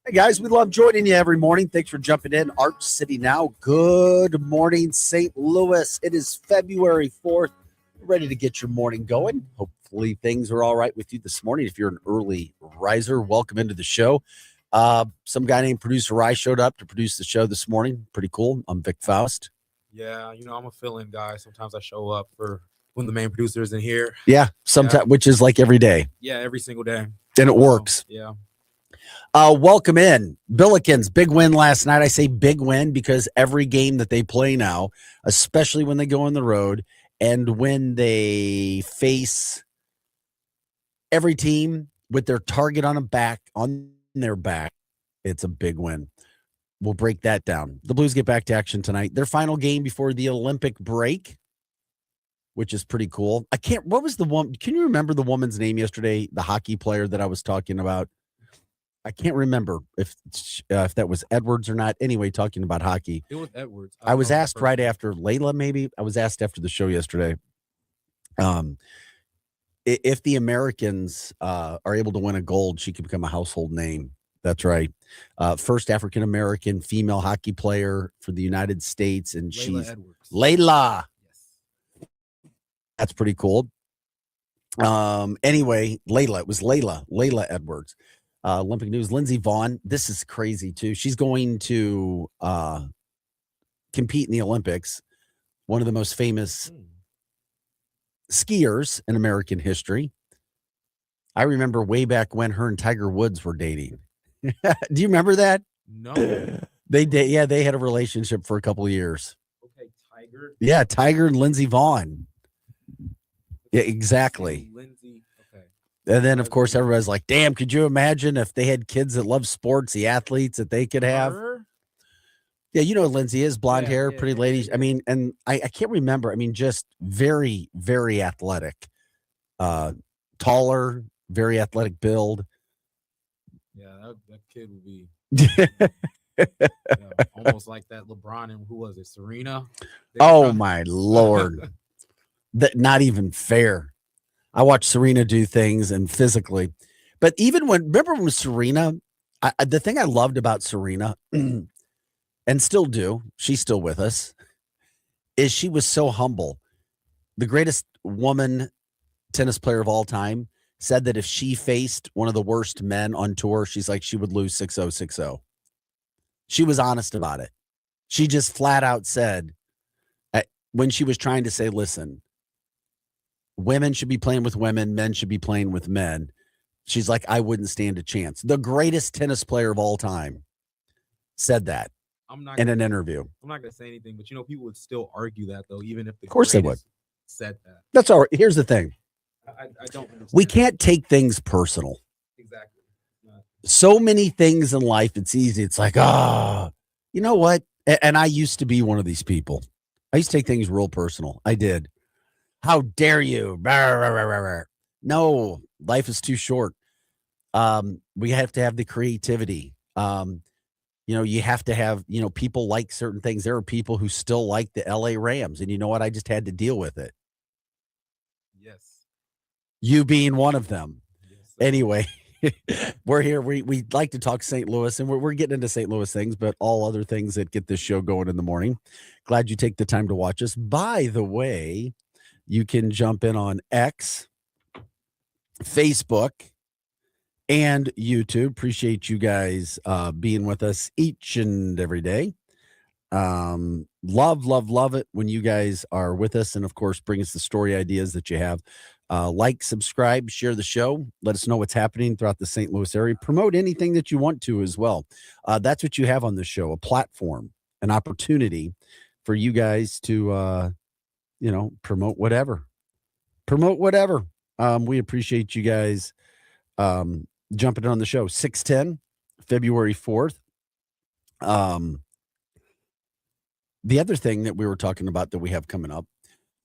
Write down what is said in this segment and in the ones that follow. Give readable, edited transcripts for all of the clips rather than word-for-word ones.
Hey guys, we love joining you every morning. Thanks for jumping in. Arch City Now. Good morning, St. Louis. It is February 4th. Ready to get your morning going. Hopefully things are all right with you this morning. If you're an early riser, welcome into the show. Some guy named Producer Rye showed up to produce the show this morning. Pretty cool. I'm Vic Faust. Yeah, I'm a fill-in guy. Sometimes I show up for when the main producer isn't here. Yeah, sometimes, which is like every day. Yeah, every single day. And it works. Yeah. Welcome in. Billikens, big win last night. I say big win because every game that they play now, especially when they go on the road and when they face every team with their target on their back, it's a big win. We'll break that down. The Blues get back to action tonight. Their final game before the Olympic break, which is pretty cool. What was the one? Can you remember the woman's name yesterday? The hockey player that I was talking about? I can't remember if that was Edwards or not. Anyway, talking about hockey. It was Edwards. I was asked right after Layla, maybe. I was asked after the show yesterday. If the Americans are able to win a gold, she could become a household name. That's right. First African-American female hockey player for the United States. And she's Edwards. Layla. Yes. That's pretty cool. Anyway, Layla. It was Layla Edwards. Olympic news. Lindsey Vonn. This is crazy too. She's going to compete in the Olympics. One of the most famous skiers in American history. I remember way back when her and Tiger Woods were dating. Do you remember that? No. They had a relationship for a couple of years. Okay, Tiger. Yeah, Tiger and Lindsey Vonn. Yeah, exactly. Lindsey. Okay. And then, of course, everybody's like, damn, could you imagine if they had kids that love sports, the athletes that they could have? Her? Yeah, you know what Lindsay is, blonde hair, pretty lady. Yeah. I mean, and I can't remember. I mean, just very, very athletic. Taller, very athletic build. Yeah, that kid would be almost like that LeBron and who was it, Serena? Oh, my Lord. Not even fair. I watched Serena do things and physically. But even remember when Serena, the thing I loved about Serena, and still do, she's still with us, is she was so humble. The greatest woman tennis player of all time said that if she faced one of the worst men on tour, she's like, she would lose 6-0, 6-0. She was honest about it. She just flat out said, when she was trying to say, listen, women should be playing with women, men should be playing with men. She's like, I wouldn't stand a chance. The greatest tennis player of all time said that in an interview. I'm not going to say anything, but people would still argue that, though, even if of course they would. Said that. That's all right. Here's the thing. I don't understand. We can't take things personal. Exactly. So many things in life, it's easy. It's like, you know what? And I used to be one of these people. I used to take things real personal. I did. How dare you? No, life is too short. We have to have the creativity. You have to have, people like certain things. There are people who still like the LA Rams. And you know what? I just had to deal with it. Yes. You being one of them. Yes, anyway, we're here. We like to talk St. Louis, and we're getting into St. Louis things, but all other things that get this show going in the morning. Glad you take the time to watch us. By the way, you can jump in on X, Facebook, and YouTube. Appreciate you guys being with us each and every day. Love it when you guys are with us, and of course, bring us the story ideas that you have. Like, subscribe, share the show. Let us know what's happening throughout the St. Louis area. Promote anything that you want to as well. That's what you have on this show, a platform, an opportunity for you guys to, promote whatever. We appreciate you guys jumping on the show. 6:10, February 4th. The other thing that we were talking about that we have coming up,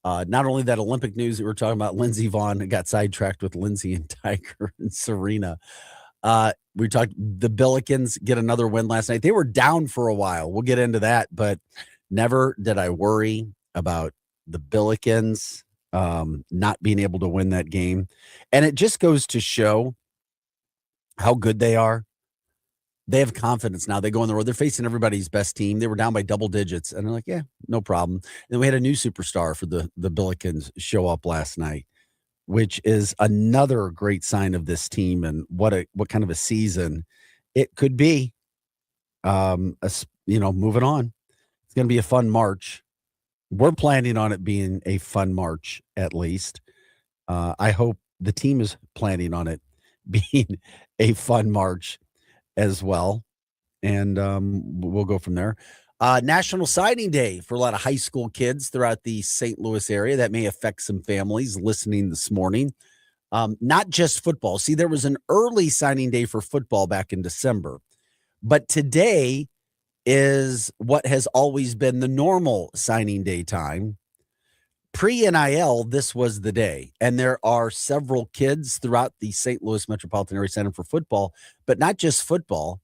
not only that Olympic news that we were talking about, Lindsey Vonn got sidetracked with Lindsey and Tiger and Serena. We talked the Billikens get another win last night. They were down for a while. We'll get into that, but never did I worry about the Billikens not being able to win that game. And it just goes to show how good they are. They have confidence now. They go on the road. They're facing everybody's best team. They were down by double digits, and they're like, "Yeah, no problem." And we had a new superstar for the Billikens show up last night, which is another great sign of this team and what kind of a season it could be. Moving on, it's going to be a fun March. We're planning on it being a fun March at least. I hope the team is planning on it being a fun March as well. And we'll go from there. National Signing Day for a lot of high school kids throughout the St. Louis area. That may affect some families listening this morning. Not just football. See, there was an early signing day for football back in December, but today is what has always been the normal signing day time. Pre-NIL, this was the day. And there are several kids throughout the St. Louis Metropolitan Area Center for football, but not just football.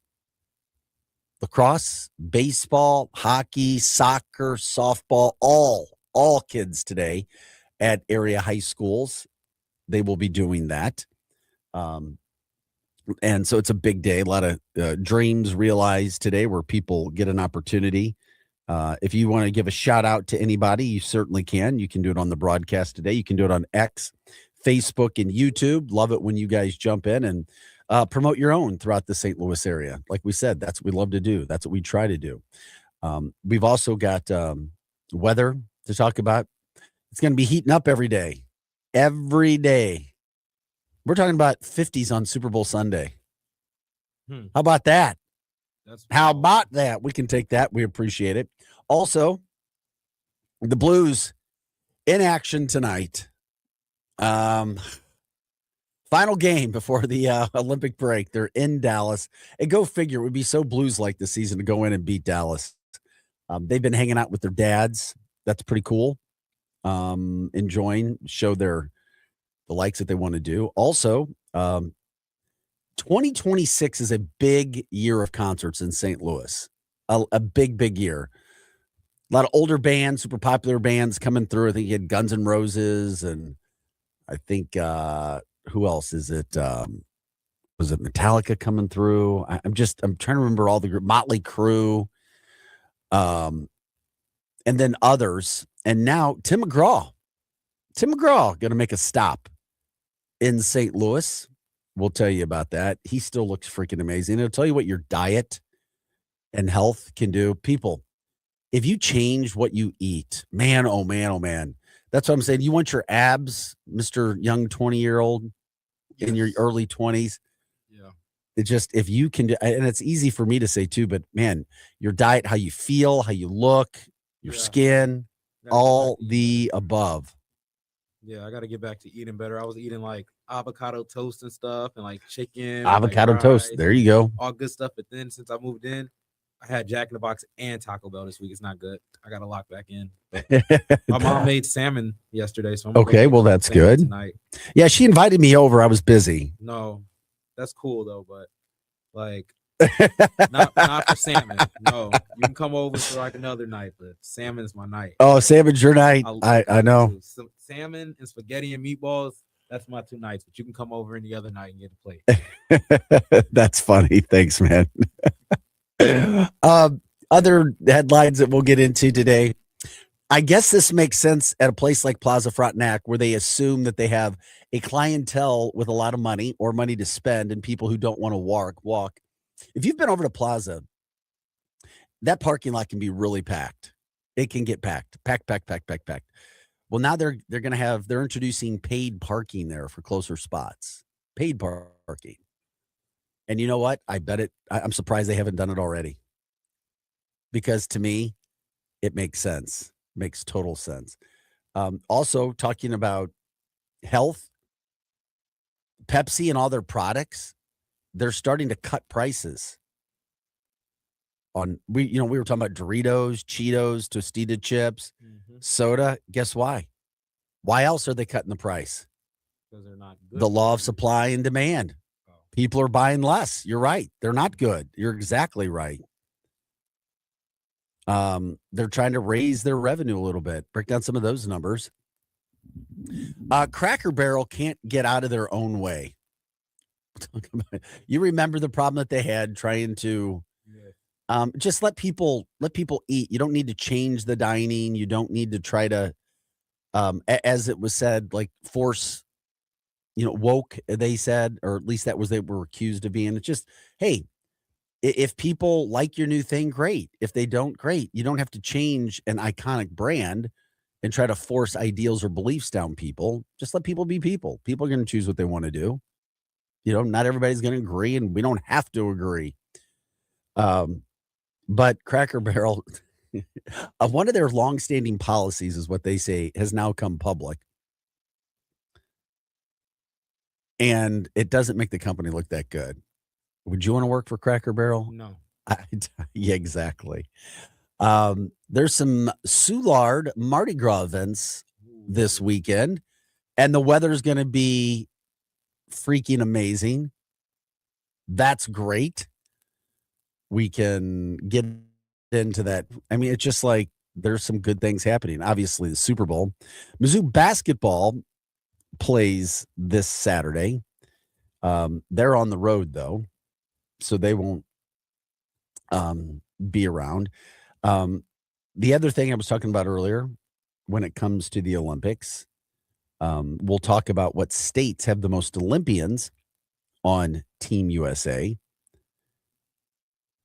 Lacrosse, baseball, hockey, soccer, softball, all kids today at area high schools. They will be doing that. And so it's a big day. A lot of dreams realized today where people get an opportunity. If you want to give a shout out to anybody, you certainly can. You can do it on the broadcast today. You can do it on X, Facebook, and YouTube. Love it when you guys jump in and promote your own throughout the St. Louis area. Like we said, that's what we love to do. That's what we try to do. We've also got weather to talk about. It's going to be heating up every day. Every day. We're talking about 50s on Super Bowl Sunday. How about that? How about that? We can take that. We appreciate it. Also, the Blues in action tonight. Final game before the Olympic break. They're in Dallas. And go figure, it would be so Blues-like this season to go in and beat Dallas. They've been hanging out with their dads. That's pretty cool. Enjoying, show the likes that they want to do. Also, 2026 is a big year of concerts in St. Louis. A big year. A lot of older bands, super popular bands coming through. I think you had Guns N' Roses, and I think who else is it? Was it Metallica coming through? I'm trying to remember all the group. Motley Crue, and then others. And now Tim McGraw going to make a stop in St. Louis. We'll tell you about that. He still looks freaking amazing. It'll tell you what your diet and health can do. People, if you change what you eat, man, oh man, oh man. That's what I'm saying. You want your abs, Mr. Young 20-year-old in your early 20s. Yeah. It just, if you can do, and it's easy for me to say too, but man, your diet, how you feel, how you look, your skin, all the above. Yeah, I got to get back to eating better. I was eating like avocado toast and stuff and like chicken. Avocado like toast. There you go. All good stuff. But then since I moved in, I had Jack in the Box and Taco Bell this week. It's not good. I got to lock back in. My mom made salmon yesterday. So I'm okay, well, that's good. Tonight. Yeah, she invited me over. I was busy. No, that's cool though. But like, not for salmon. No, you can come over for like another night, but salmon is my night. Oh, salmon's your night. I know. Salmon and spaghetti and meatballs. That's my 2 nights. But you can come over any other night and get a plate. That's funny. Thanks, man. Other headlines that we'll get into today. I guess this makes sense at a place like Plaza Frontenac, where they assume that they have a clientele with a lot of money or money to spend and people who don't want to walk. If you've been over to Plaza, that parking lot can be really packed. It can get packed. Well, now they're introducing paid parking there for closer spots. Paid parking. And you know what? I bet I'm surprised they haven't done it already. Because to me, it makes sense. Makes total sense. Also, talking about health, Pepsi and all their products, they're starting to cut prices. We were talking about Doritos, Cheetos, Tostita chips, soda. Guess why? Why else are they cutting the price? Because they're not good. The law of supply and demand. People are buying less. You're right. They're not good. You're exactly right. They're trying to raise their revenue a little bit. Break down some of those numbers. Cracker Barrel can't get out of their own way. talk about it. You remember the problem that they had trying to just let people eat. You don't need to change the dining. You don't need to try to as it was said, like force, woke, they said, or at least that was they were accused of being. It's just, hey, if people like your new thing, great. If they don't, great. You don't have to change an iconic brand and try to force ideals or beliefs down people. Just let people be people. People are going to choose what they want to do. Not everybody's going to agree, and we don't have to agree. But Cracker Barrel, one of their longstanding policies is what they say has now come public. And it doesn't make the company look that good. Would you want to work for Cracker Barrel? No. Yeah, exactly. There's some Soulard Mardi Gras events this weekend, and the weather's going to be freaking amazing. That's great. We can get into that. I mean, it's just like there's some good things happening. Obviously, the Super Bowl. Mizzou basketball plays this Saturday. They're on the road, though, so they won't be around. The other thing I was talking about earlier, when it comes to the Olympics, we'll talk about what states have the most Olympians on Team USA,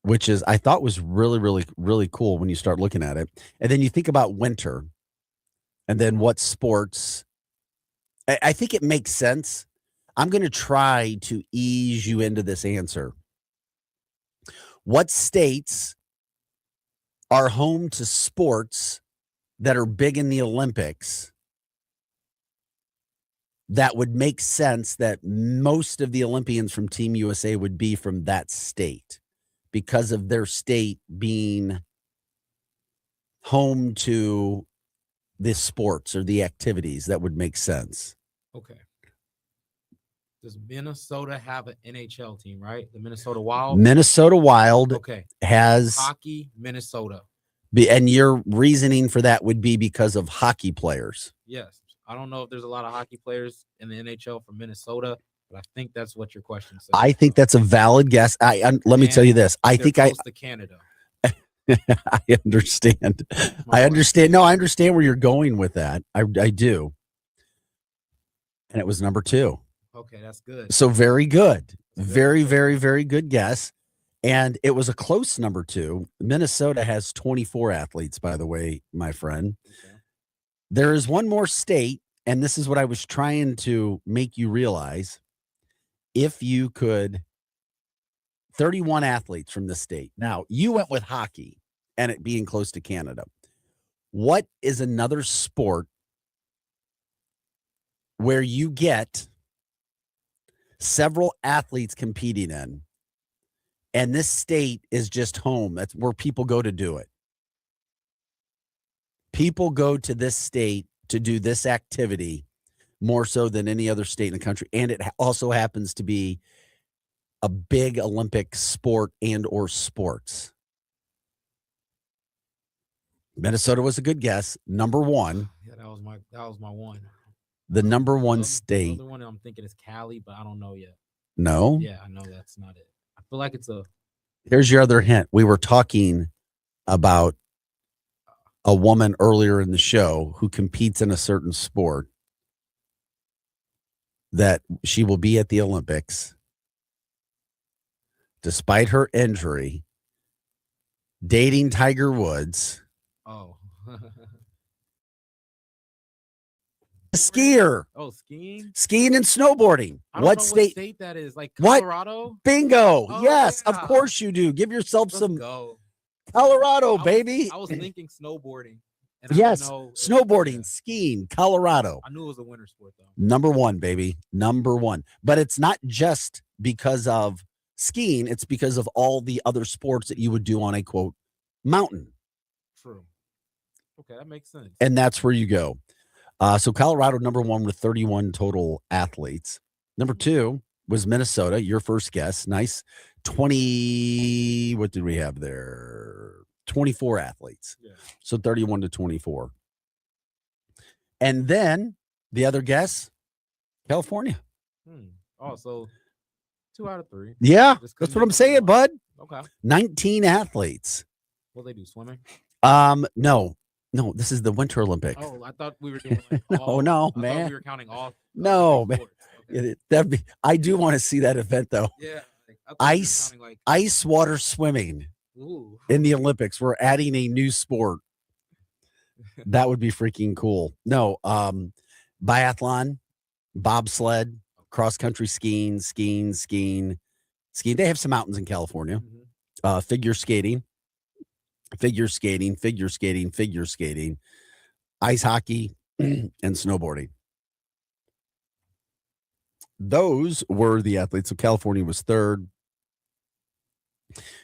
which is I thought was really, really, really cool when you start looking at it. And then you think about winter and then what sports. I think it makes sense. I'm going to try to ease you into this answer. What states are home to sports that are big in the Olympics that would make sense that most of the Olympians from Team USA would be from that state because of their state being home to the sports or the activities that would make sense. Okay. Does Minnesota have an NHL team, right? The Minnesota Wild? Minnesota Wild has hockey, Minnesota. And your reasoning for that would be because of hockey players. Yes. I don't know if there's a lot of hockey players in the NHL from Minnesota, but I think that's what your question says. I think that's a valid guess. Let me tell you this. I think close to Canada. I understand. I understand. No, I understand where you're going with that. I do. And it was number 2. Okay, that's good. So very good. Very, very, very good guess. And it was a close number 2. Minnesota has 24 athletes, by the way, my friend. Okay. There is one more state, and this is what I was trying to make you realize. If you could, 31 athletes from the state. Now, you went with hockey and it being close to Canada. What is another sport where you get several athletes competing in, and this state is just home? That's where people go to do it. People go to this state to do this activity more so than any other state in the country. And it also happens to be a big Olympic sport and or sports. Minnesota was a good guess. Number 1. Yeah, that was my one. The number 1 state. The other one I'm thinking is Cali, but I don't know yet. No? Yeah, I know that's not it. I feel like it's a. Here's your other hint. We were talking about a woman earlier in the show who competes in a certain sport that she will be at the Olympics despite her injury, dating Tiger Woods. Oh. Skier. Oh, skiing? Skiing and snowboarding. What state that is? Like Colorado? What? Bingo. Oh, yes, yeah. Of course you do. Give yourself some Colorado, baby. I was thinking snowboarding. Yes, snowboarding, skiing, Colorado. I knew it was a winter sport, though. Number 1, baby. Number 1. But it's not just because of skiing. It's because of all the other sports that you would do on a, quote, mountain. True. Okay, that makes sense. And that's where you go. So Colorado, number 1 with 31 total athletes. Number 2 was Minnesota, your first guess. Nice. 20, what did we have there? 24 athletes. Yeah. So 31 to 24. And then the other guess, California. Oh, so 2 out of 3. Yeah, Just that's couldn't what I'm make up the saying, line. bud. Okay. 19 athletes. What they do? Swimming? No, this is the Winter Olympics. Oh, I thought we were doing like No, all. no, I thought man. we were counting all. No, Olympic man. sports. Okay. I do want to see that event though. Yeah. I thought we were Ice counting like. ice water swimming Ooh. in the Olympics. We're adding a new sport. That would be freaking cool. No, biathlon, bobsled, cross country skiing. They have some mountains in California. Mhm. Figure skating, ice hockey, and snowboarding. Those were the athletes. So California was third.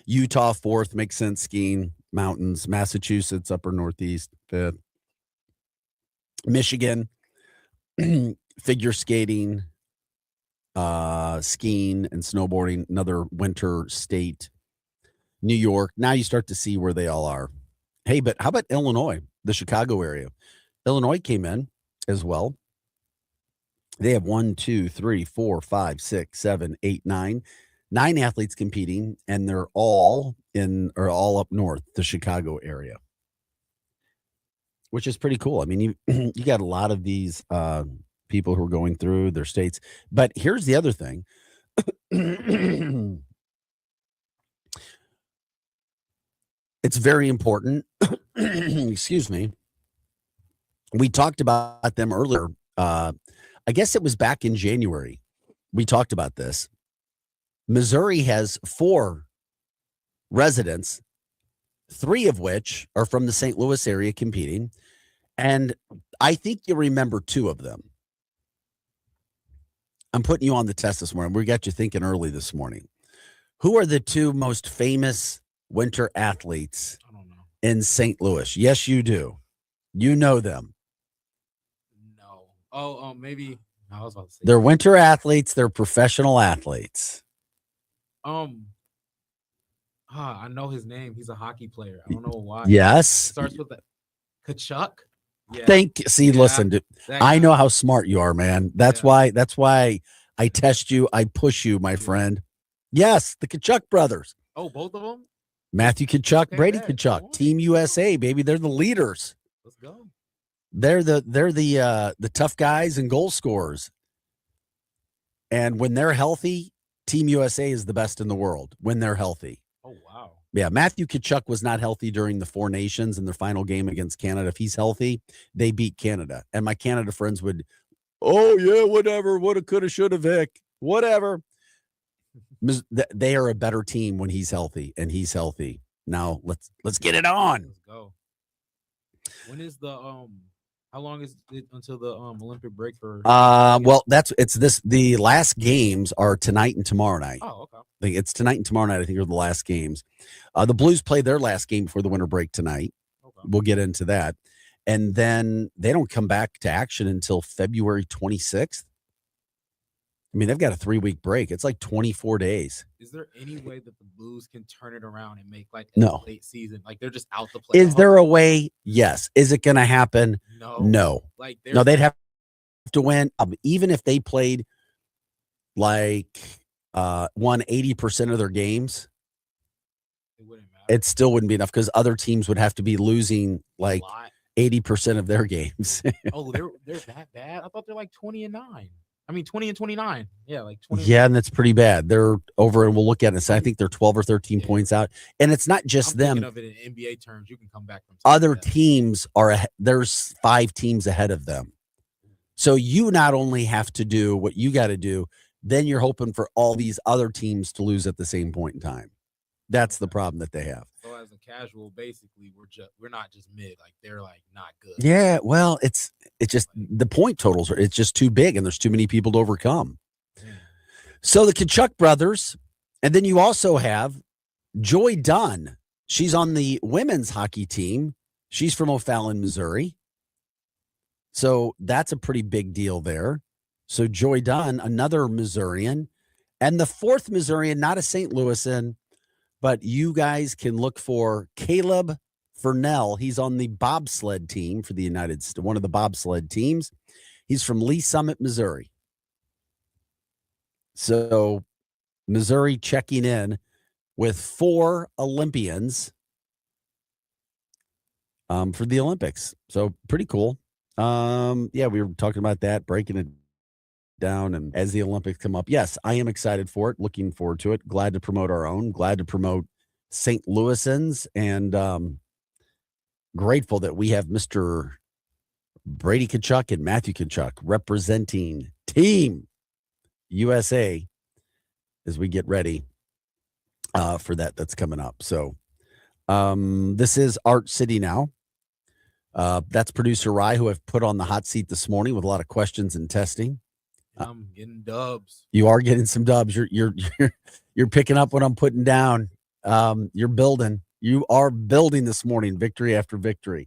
Utah fourth, makes sense. Skiing, mountains. Massachusetts, upper northeast, fifth. Michigan, figure skating, skiing, and snowboarding. Another winter state. New York. Now you start to see where they all are. Hey, but how about Illinois, the Chicago area? Illinois came in as well. They have 1, 2, 3, 4, 5, 6, 7, 8, 9. 9 athletes competing, and they're all up north, the Chicago area, which is pretty cool. I mean, you you got a lot of these people who are going through their states. But here's the other thing. It's very important. Excuse me. We talked about them earlier. I guess it was back in January. We talked about this. Missouri has 4 residents, 3 of which are from the St. Louis area competing. And I think you remember 2 of them. I'm putting you on the test this morning. We got you thinking early this morning. Who are the 2 most famous winter athletes I don't know. in St. Louis? Yes, you do. You know them. No. Oh, maybe. I was about to say. They're winter athletes. They're professional athletes. I know his name. He's a hockey player. I don't know why. Yes. Starts with that. Kachuk. Yeah. Listen, dude, I know how smart you are, man. That's why I test you. I push you, my friend. Yes, the Kachuk brothers. Oh, both of them? Matthew Kachuk, Okay, Brady bet. Kachuk, Team USA, baby. They're the leaders. Let's go. They're the tough guys and goal scorers. And when they're healthy, Team USA is the best in the world when they're healthy. Oh, wow. Yeah, Matthew Kachuk was not healthy during the 4 Nations in their final game against Canada. If he's healthy, they beat Canada. And my Canada friends would, oh, yeah, whatever, woulda, coulda, shoulda, Vic, whatever. They are a better team when he's healthy, and he's healthy. Now, let's get it on. Let's go. When is the how long is it until the Olympic break for well, the last games are tonight and tomorrow night. Oh, okay. I think it's tonight and tomorrow night, I think, are the last games. The Blues play their last game before the winter break tonight. Okay. We'll get into that. And then they don't come back to action until February 26th. I mean, they've got a 3-week break. It's like 24 days. Is there any way that the Blues can turn it around and make like No. a late season? Like they're just out the play. Is there a way? Yes. Is it going to happen? No. Like No, they'd have to win. Even if they played like won 80% of their games, it wouldn't matter. it still wouldn't be enough because other teams would have to be losing like 80% of their games. Oh, they're that bad? I thought they're like 20-9. I mean, 20-29. Yeah, like 20. Yeah, and that's pretty bad. They're over, and we'll look at it. So I think they're 12 or 13 points out. And it's not just I'm them. thinking of it in NBA terms. You can come back from Other teams there's 5 teams ahead of them. So you not only have to do what you got to do, then you're hoping for all these other teams to lose at the same point in time. That's the problem that they have. So as a casual, basically, we're not just mid. Like they're like not good. Yeah, well, it's just the point totals it's just too big, and there's too many people to overcome. So the Kachuk brothers, and then you also have Joy Dunn. She's on the women's hockey team. She's from O'Fallon, Missouri. So that's a pretty big deal there. So Joy Dunn, another Missourian, and the 4th Missourian, not a St. Louisan, but you guys can look for Caleb Furnell. He's on the bobsled team for the United States, one of the bobsled teams. He's from Lee Summit, Missouri. So Missouri checking in with 4 Olympians for the Olympics. So pretty cool. Yeah, we were talking about that, breaking it down, and as the Olympics come up, yes, I am excited for it, looking forward to it, glad to promote our own, glad to promote St. Louisans, and grateful that we have Mr. Brady Kachuk and Matthew Kachuk representing Team USA as we get ready for that's coming up. So this is Art City now. That's producer Rye, who I've put on the hot seat this morning with a lot of questions and testing. I'm getting dubs. You are getting some dubs. You're picking up what I'm putting down. You're building. You are building this morning, victory after victory.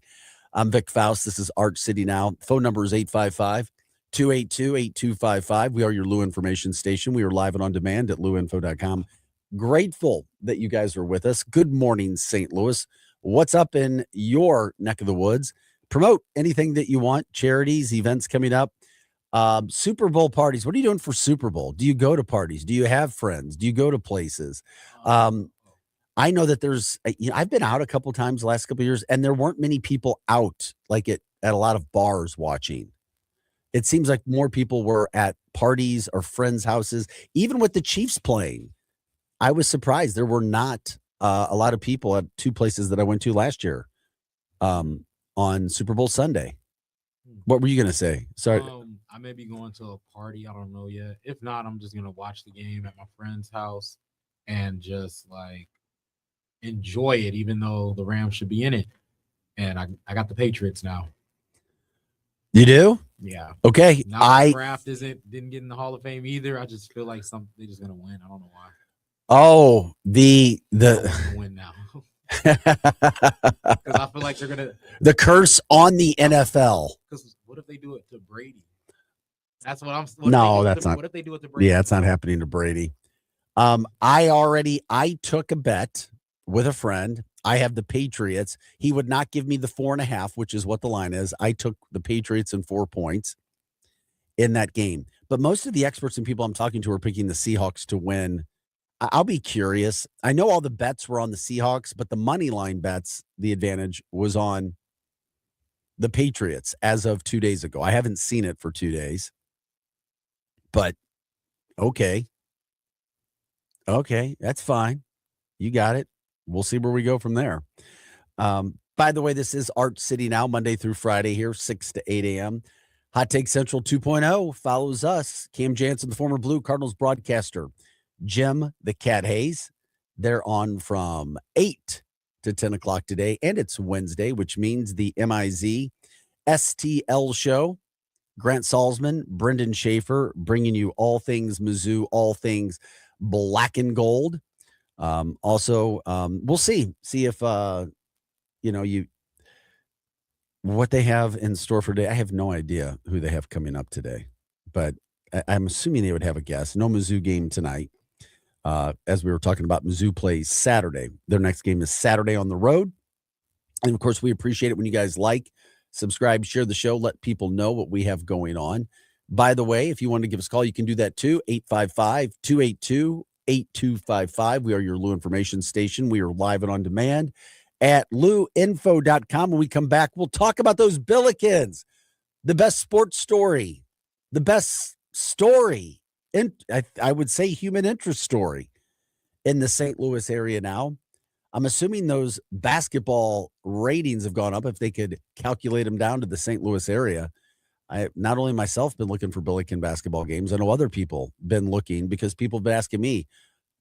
I'm Vic Faust. This is Art City Now. Phone number is 855-282-8255. We are your Lou Information Station. We are live and on demand at louinfo.com. Grateful that you guys are with us. Good morning, St. Louis. What's up in your neck of the woods? Promote anything that you want. Charities, events coming up. Super Bowl parties. What are you doing for Super Bowl? Do you go to parties? Do you have friends? Do you go to places? I know that there's, I've been out a couple times the last couple of years, and there weren't many people out like at a lot of bars watching. It seems like more people were at parties or friends' houses, even with the Chiefs playing. I was surprised there were not a lot of people at 2 places that I went to last year on Super Bowl Sunday. What were you going to say? Sorry. I may be going to a party. I don't know yet. If not, I'm just going to watch the game at my friend's house and just like enjoy it, even though the Rams should be in it. And I got the Patriots now. You do? Yeah. Okay. Now Kraft didn't get in the Hall of Fame either. I just feel like they're just gonna win. I don't know why. Oh, the win now. Because I feel like they're gonna the curse on the NFL. Because what if they do it to Brady? That's what I'm. That's not. What if they do it to Brady? Yeah, it's not happening to Brady. I took a bet with a friend. I have the Patriots. He would not give me the 4.5, which is what the line is. I took the Patriots and 4 points in that game. But most of the experts and people I'm talking to are picking the Seahawks to win. I'll be curious. I know all the bets were on the Seahawks, but the money line bets, the advantage was on the Patriots as of 2 days ago. I haven't seen it for 2 days, but okay. Okay, that's fine. You got it. We'll see where we go from there. By the way, this is Art City Now, Monday through Friday here, 6 to 8 a.m. Hot Take Central 2.0 follows us. Cam Jansen, the former Blue Cardinals broadcaster. Jim, the Cat Hayes. They're on from 8 to 10 o'clock today, and it's Wednesday, which means the MIZ STL show. Grant Salzman, Brendan Schaefer, bringing you all things Mizzou, all things black and gold. Also, we'll see if what they have in store for today. I have no idea who they have coming up today, but I'm assuming they would have a guest. No Mizzou game tonight. As we were talking about, Mizzou plays Saturday. Their next game is Saturday on the road. And of course, we appreciate it when you guys like, subscribe, share the show, let people know what we have going By the way, if you want to give us a call, you can do that too. 855-282-8255. We are your Lou Information Station. We are live and on demand at louinfo.com. When we come back, we'll talk about those Billikens, the best sports story, the best story, and I would say human interest story in the St. Louis area now. I'm assuming those basketball ratings have gone up if they could calculate them down to the St. Louis area. I not only myself been looking for Billiken basketball games, I know other people been looking because people have been asking me,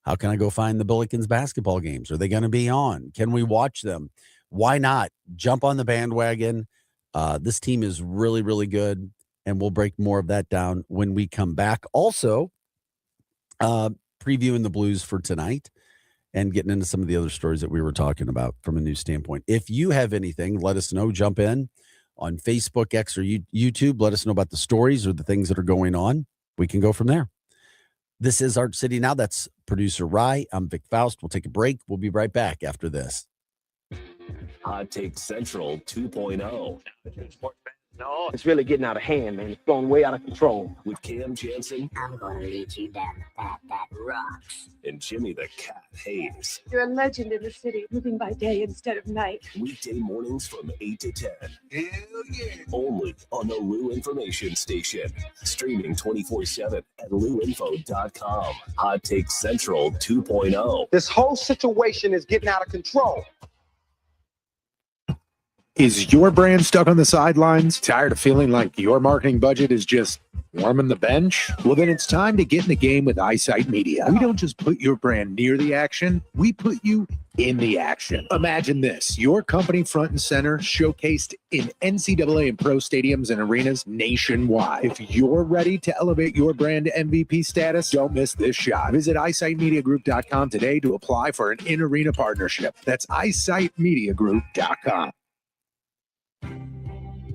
how can I go find the Billikens basketball games? Are they going to be on? Can we watch them? Why not jump on the bandwagon? This team is really, really good, and we'll break more of that down when we come back. Also, previewing the Blues for tonight and getting into some of the other stories that we were talking about from a news standpoint. If you have anything, let us know. Jump in on Facebook, X, or YouTube. Let us know about the stories or the things that are going on. We can go from there. This is Art City Now. That's producer Rye. I'm Vic Faust. We'll take a break. We'll be right back after this. Hot Take Central 2.0. No, it's really getting out of hand, man. It's going way out of control. With Cam Jansen, I'm going to lead you down the path that rocks. and Jimmy the Cat Hayes. You're a legend in the city, living by day instead of night. Weekday mornings from 8 to 10. Hell yeah. Only on the Lou Information Station. Streaming 24/7 at louinfo.com. Hot Take Central 2.0. This whole situation is getting out of control. Is your brand stuck on the sidelines? Tired of feeling like your marketing budget is just warming the bench? Well, then it's time to get in the game with Eyesight Media. We don't just put your brand near the action, we put you in the action. Imagine this, your company front and center, showcased in NCAA and pro stadiums and arenas nationwide. If you're ready to elevate your brand to MVP status, don't miss this shot. Visit eyesightmediagroup.com today to apply for an in-arena partnership. That's eyesightmediagroup.com.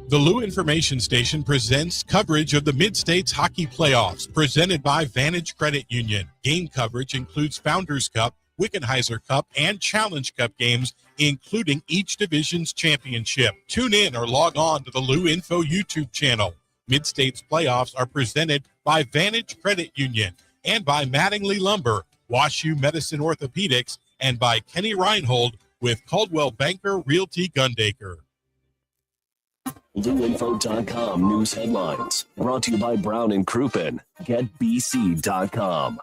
The Lou Information Station presents coverage of the Mid-States Hockey Playoffs, presented by Vantage Credit Union. Game coverage includes Founders Cup, Wickenheiser Cup, and Challenge Cup games, including each division's championship. Tune in or log on to the Lou Info YouTube channel. Mid-States Playoffs are presented by Vantage Credit Union and by Mattingly Lumber, WashU Medicine Orthopedics, and by Kenny Reinhold with Caldwell Banker Realty Gundaker. LouInfo.com news headlines. Brought to you by Brown and Crouppen. GetBC.com.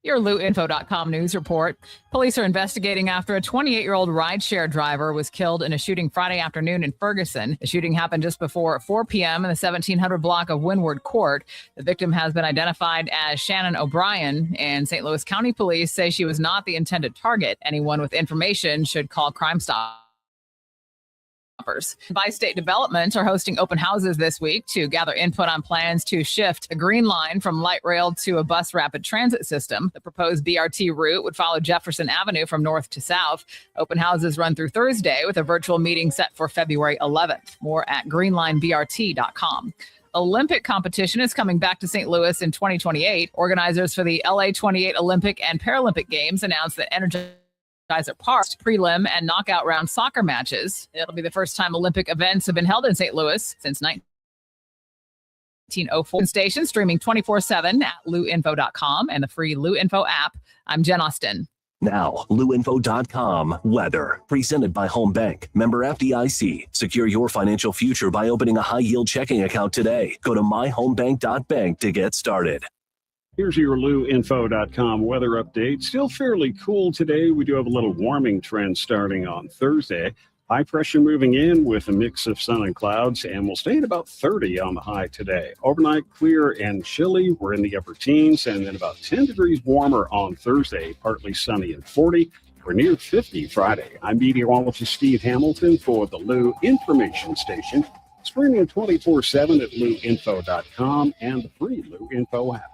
Your LouInfo.com news report. Police are investigating after a 28-year-old rideshare driver was killed in a shooting Friday afternoon in Ferguson. The shooting happened just before 4 p.m. in the 1700 block of Windward Court. The victim has been identified as Shannon O'Brien, and St. Louis County Police say she was not the intended target. Anyone with information should call Crime Stoppers. Bi-State Development are hosting open houses this week to gather input on plans to shift the Green Line from light rail to a bus rapid transit system. The proposed BRT route would follow Jefferson Avenue from north to south. Open houses run through Thursday with a virtual meeting set for February 11th. More at greenlinebrt.com. Olympic competition is coming back to St. Louis in 2028. Organizers for the LA 28 Olympic and Paralympic Games announced that Energizer Park prelim and knockout round soccer matches. It'll be the first time Olympic events have been held in St. Louis since 1904. Station streaming 24/7 at louinfo.com and the free Lou Info app. I'm Jen Austin. Now, LouInfo.com weather. Presented by Home Bank. Member FDIC. Secure your financial future by opening a high-yield checking account today. Go to myhomebank.bank to get started. Here's your LouInfo.com weather update. Still fairly cool today. We do have a little warming trend starting on Thursday. High pressure moving in with a mix of sun and clouds, and we'll stay at about 30 on the high today. Overnight clear and chilly. We're in the upper teens, and then about 10 degrees warmer on Thursday. Partly sunny and 40. We're near 50 Friday. I'm meteorologist Steve Hamilton for the Lou Information Station. Streaming 24/7 at LouInfo.com and the free Lou Info app.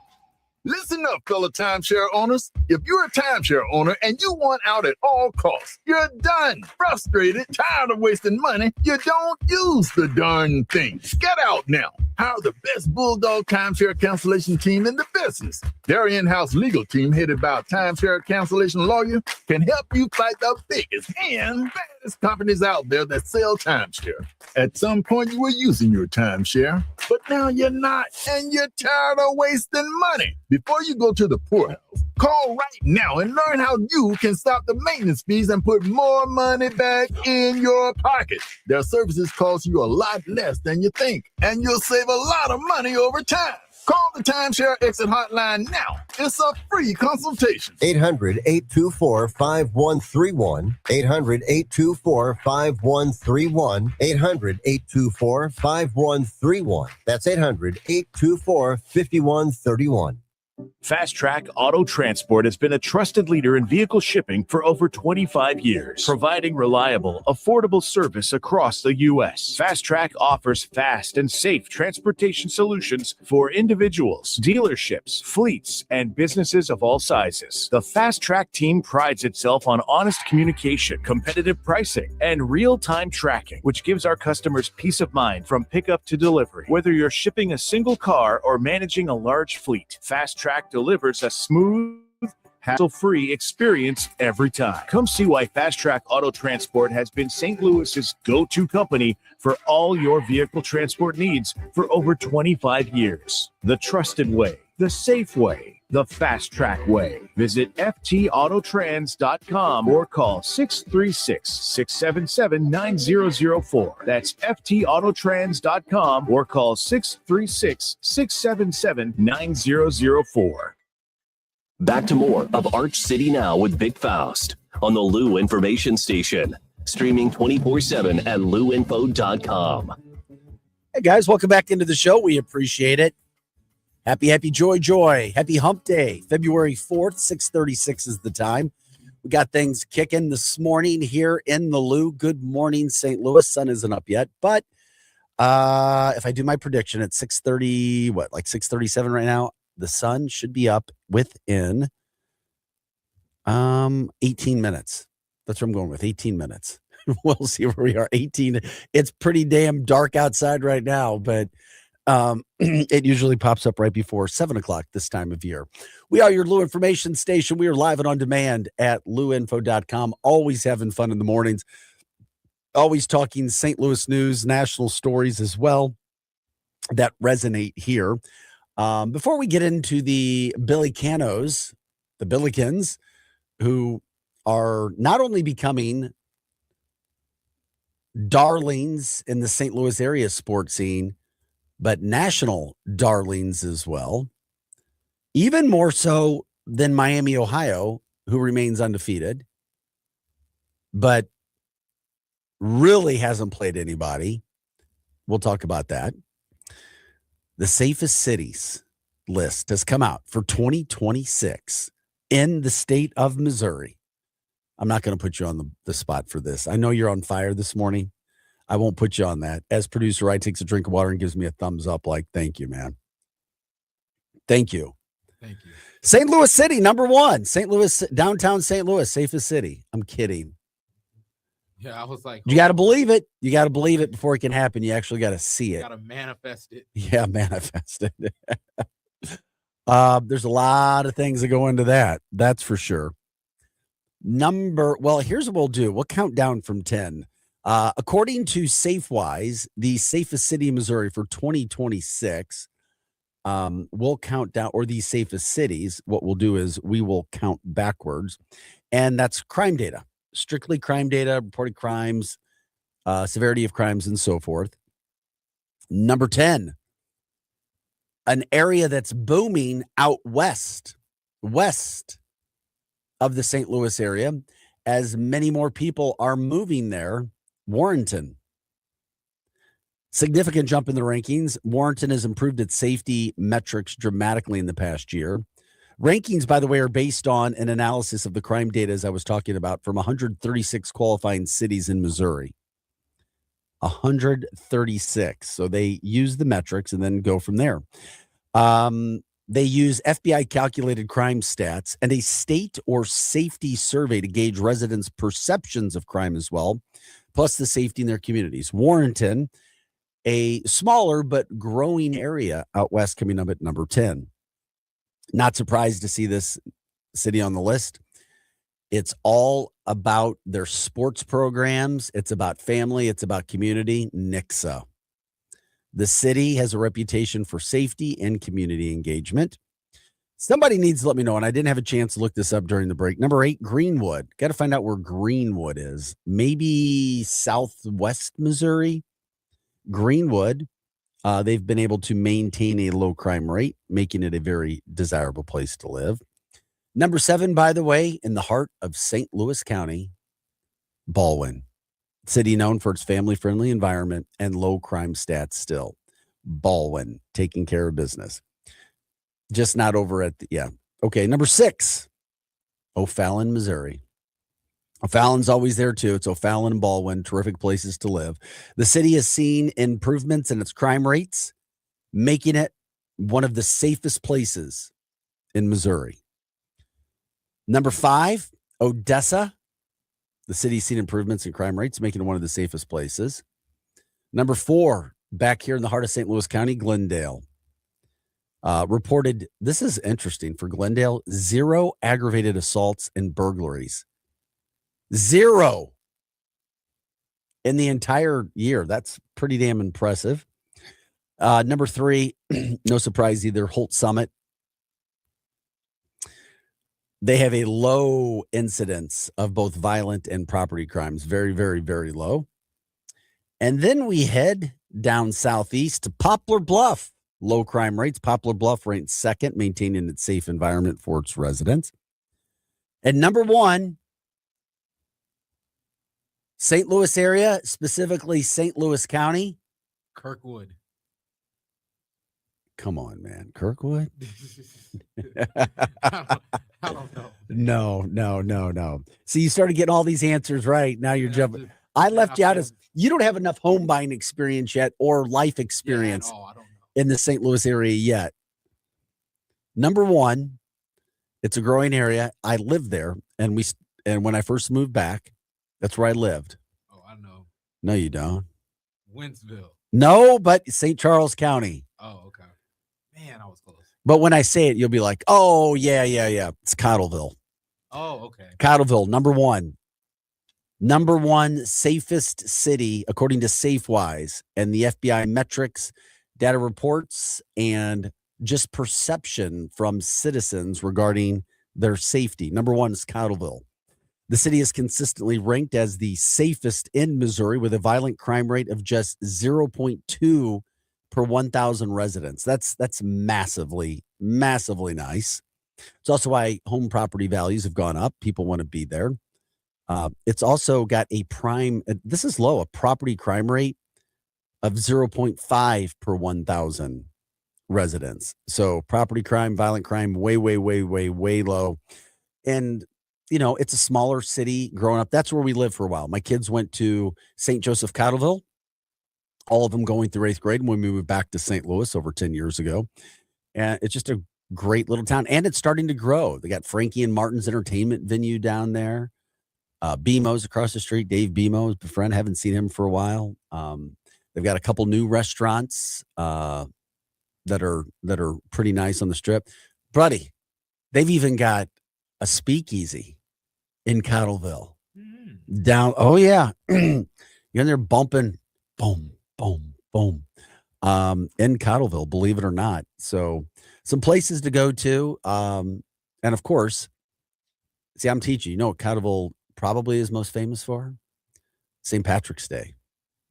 Listen up, fellow timeshare owners. If you're a timeshare owner and you want out at all costs, you're done, frustrated, tired of wasting money, you don't use the darn thing. Get out now. Hire the best Bulldog timeshare cancellation team in the business. Their in-house legal team, headed by a timeshare cancellation lawyer, can help you fight the biggest and baddest companies out there that sell timeshare. At some point, you were using your timeshare, but now you're not, and you're tired of wasting money. Before you go to the poorhouse, call right now and learn how you can stop the maintenance fees and put more money back in your pocket. Their services cost you a lot less than you think, and you'll save a lot of money over time. Call the Timeshare Exit Hotline now. It's a free consultation. 800-824-5131. 800-824-5131. 800-824-5131. That's 800-824-5131. Fast Track Auto Transport has been a trusted leader in vehicle shipping for over 25 years, providing reliable, affordable service across the U.S. Fast Track offers fast and safe transportation solutions for individuals, dealerships, fleets, and businesses of all sizes. The Fast Track team prides itself on honest communication, competitive pricing, and real-time tracking, which gives our customers peace of mind from pickup to delivery. Whether you're shipping a single car or managing a large fleet, Fast Track delivers a smooth, hassle-free experience every time. Come see why Fast Track Auto Transport has been St. Louis's go-to company for all your vehicle transport needs for over 25 years. The trusted way, the safe way, the Fast Track way. Visit ftautotrans.com or call 636-677-9004. That's ftautotrans.com or call 636-677-9004. Back to more of Arch City Now with Vic Faust on the Lou Information Station. Streaming 24/7 at louinfo.com. Hey guys, welcome back into the show. We appreciate it. Happy, joy. Happy hump day. February 4th, 6:36 is the time. We got things kicking this morning here in the Lou. Good morning, St. Louis. Sun isn't up yet, but if I do my prediction at 6:30, like 6:37 right now, the sun should be up within 18 minutes. That's what I'm going with, 18 minutes. We'll see where we are. 18. It's pretty damn dark outside right now, but it usually pops up right before 7 o'clock this time of year. We are your Lou Information Station. We are live and on demand at louinfo.com. Always having fun in the mornings. Always talking St. Louis news, national stories as well that resonate here. Before we get into the Billy Canos, the Billikens, who are not only becoming darlings in the St. Louis area sports scene, but national darlings as well. Even more so than Miami, Ohio, who remains undefeated, but really hasn't played anybody. We'll talk about that. The safest cities list has come out for 2026 in the state of Missouri. I'm not going to put you on the spot for this. I know you're on fire this morning. I won't put you on that. As producer, I takes a drink of water and gives me a thumbs up like, thank you, man. Thank you. Thank you. St. Louis City, number one. St. Louis, downtown St. Louis, safest city. I'm kidding. Yeah, I was like, you got to believe it. You got to believe it before it can happen. You actually got to see it. Got to manifest it. Yeah, manifest it. There's a lot of things that go into that. That's for sure. Here's what we'll do. We'll count down from 10. According to SafeWise, the safest city in Missouri for 2026, we'll count down, or the safest cities. What we'll do is we will count backwards, and that's crime data, strictly crime data, reported crimes, severity of crimes, and so forth. Number 10, an area that's booming out west of the St. Louis area, as many more people are moving there. Warrenton. Significant jump in the rankings. Warrenton has improved its safety metrics dramatically in the past year. Rankings, by the way, are based on an analysis of the crime data, as I was talking about, from 136 qualifying cities in Missouri. 136. So they use the metrics and then go from there. They use FBI calculated crime stats and a state or safety survey to gauge residents' perceptions of crime as well, plus the safety in their communities. Warrenton, a smaller but growing area out west, coming up at number 10. Not surprised to see this city on the list. It's all about their sports programs. It's about family. It's about community. Nixa. The city has a reputation for safety and community engagement. Somebody needs to let me know, and I didn't have a chance to look this up during the break. Number 8, Greenwood. Got to find out where Greenwood is. Maybe southwest Missouri. Greenwood. They've been able to maintain a low crime rate, making it a very desirable place to live. Number 7, by the way, in the heart of St. Louis County, Baldwin. City known for its family-friendly environment and low crime stats still. Baldwin, taking care of business. Just not over at Okay, number 6, O'Fallon, Missouri. O'Fallon's always there too. It's O'Fallon and Baldwin, terrific places to live. The city has seen improvements in its crime rates, making it one of the safest places in Missouri. Number 5, Odessa. The city's seen improvements in crime rates, making it one of the safest places. Number 4, back here in the heart of St. Louis County, Glendale. reported, this is interesting for Glendale, 0 aggravated assaults and burglaries. 0 in the entire year. That's pretty damn impressive. Number 3, no surprise either, Holt Summit. They have a low incidence of both violent and property crimes. Very, very, very low. And then we head down southeast to Poplar Bluff. Low crime rates. Poplar Bluff ranks second, maintaining its safe environment for its residents. And number 1, St. Louis area, specifically St. Louis County. Kirkwood. Come on, man. Kirkwood? I don't know. No. See, you started getting all these answers right. Now you're jumping. I left you out as you don't have enough home buying experience yet or life experience I don't know. in the St. Louis area yet. Number 1, it's a growing area. I lived there, and when I first moved back, that's where I lived. Oh, I know. No, you don't. Wentzville. No, but St. Charles County. Oh, okay. Man, I was close. But when I say it, you'll be like, oh, yeah. It's Cottleville. Oh, okay. Cottleville, number 1. Number 1 safest city, according to SafeWise and the FBI metrics, data reports, and just perception from citizens regarding their safety. Number 1 is Cottleville. The city is consistently ranked as the safest in Missouri with a violent crime rate of just 0.2 per 1,000 residents. That's massively, massively nice. It's also why home property values have gone up. People want to be there. It's also got a this is low, a property crime rate of 0.5 per 1,000 residents. So property crime, violent crime, way, way, way, way, way low. And, it's a smaller city growing up. That's where we lived for a while. My kids went to St. Joseph Cottleville, all of them going through 8th grade when we moved back to St. Louis over 10 years ago. And it's just a great little town. And it's starting to grow. They got Frankie and Martin's entertainment venue down there. BMO's across the street. Dave BMO's a friend. Haven't seen him for a while. They've got a couple new restaurants that are pretty nice on the strip. Buddy, they've even got a speakeasy in Cottleville. Down. Oh, yeah. You're in there bumping. Boom, boom, boom. In Cottleville, believe it or not. So some places to go to. And of course, see, I'm teaching. You know what Cottleville probably is most famous for? St. Patrick's Day.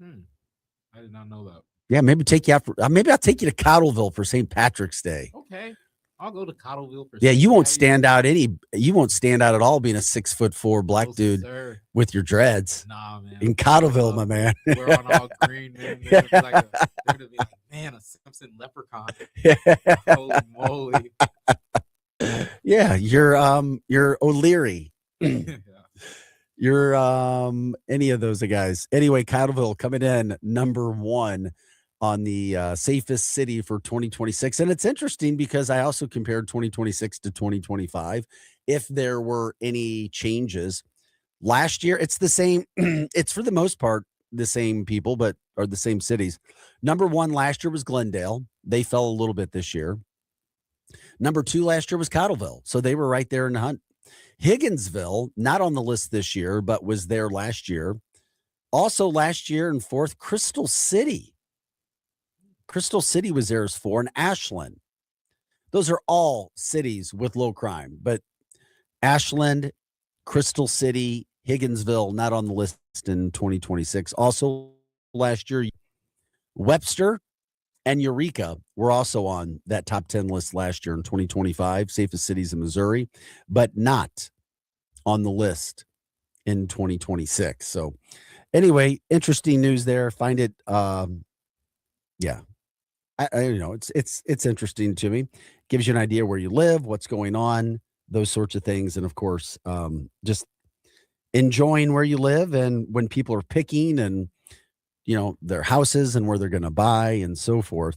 I did not know that. Yeah, maybe take you after. Maybe I'll take you to Cottleville for St. Patrick's Day. Okay, I'll go to Cottleville for. Yeah, you won't stand out You won't stand out at all being a 6'4" black dude with your dreads. Nah, man. In Cottleville, my man. We're on all green, man. They're to be like, man, a Simpson leprechaun. Holy moly! Yeah, you're O'Leary. You're any of those guys. Anyway, Cottleville coming in number 1 on the safest city for 2026. And it's interesting because I also compared 2026 to 2025. If there were any changes last year, it's the same. It's for the most part the same people, or the same cities. Number 1 last year was Glendale. They fell a little bit this year. Number 2 last year was Cottleville. So they were right there in the hunt. Higginsville, not on the list this year, but was there last year. Also last year in 4th, Crystal City. Crystal City was there as 4, and Ashland. Those are all cities with low crime, but Ashland, Crystal City, Higginsville, not on the list in 2026. Also last year, Webster and Eureka were also on that top 10 list last year in 2025, safest cities in Missouri, but not on the list in 2026. So anyway, interesting news there. Find it. Yeah. It's interesting to me. Gives you an idea where you live, what's going on, those sorts of things. And of course, just enjoying where you live and when people are picking and, their houses and where they're going to buy and so forth.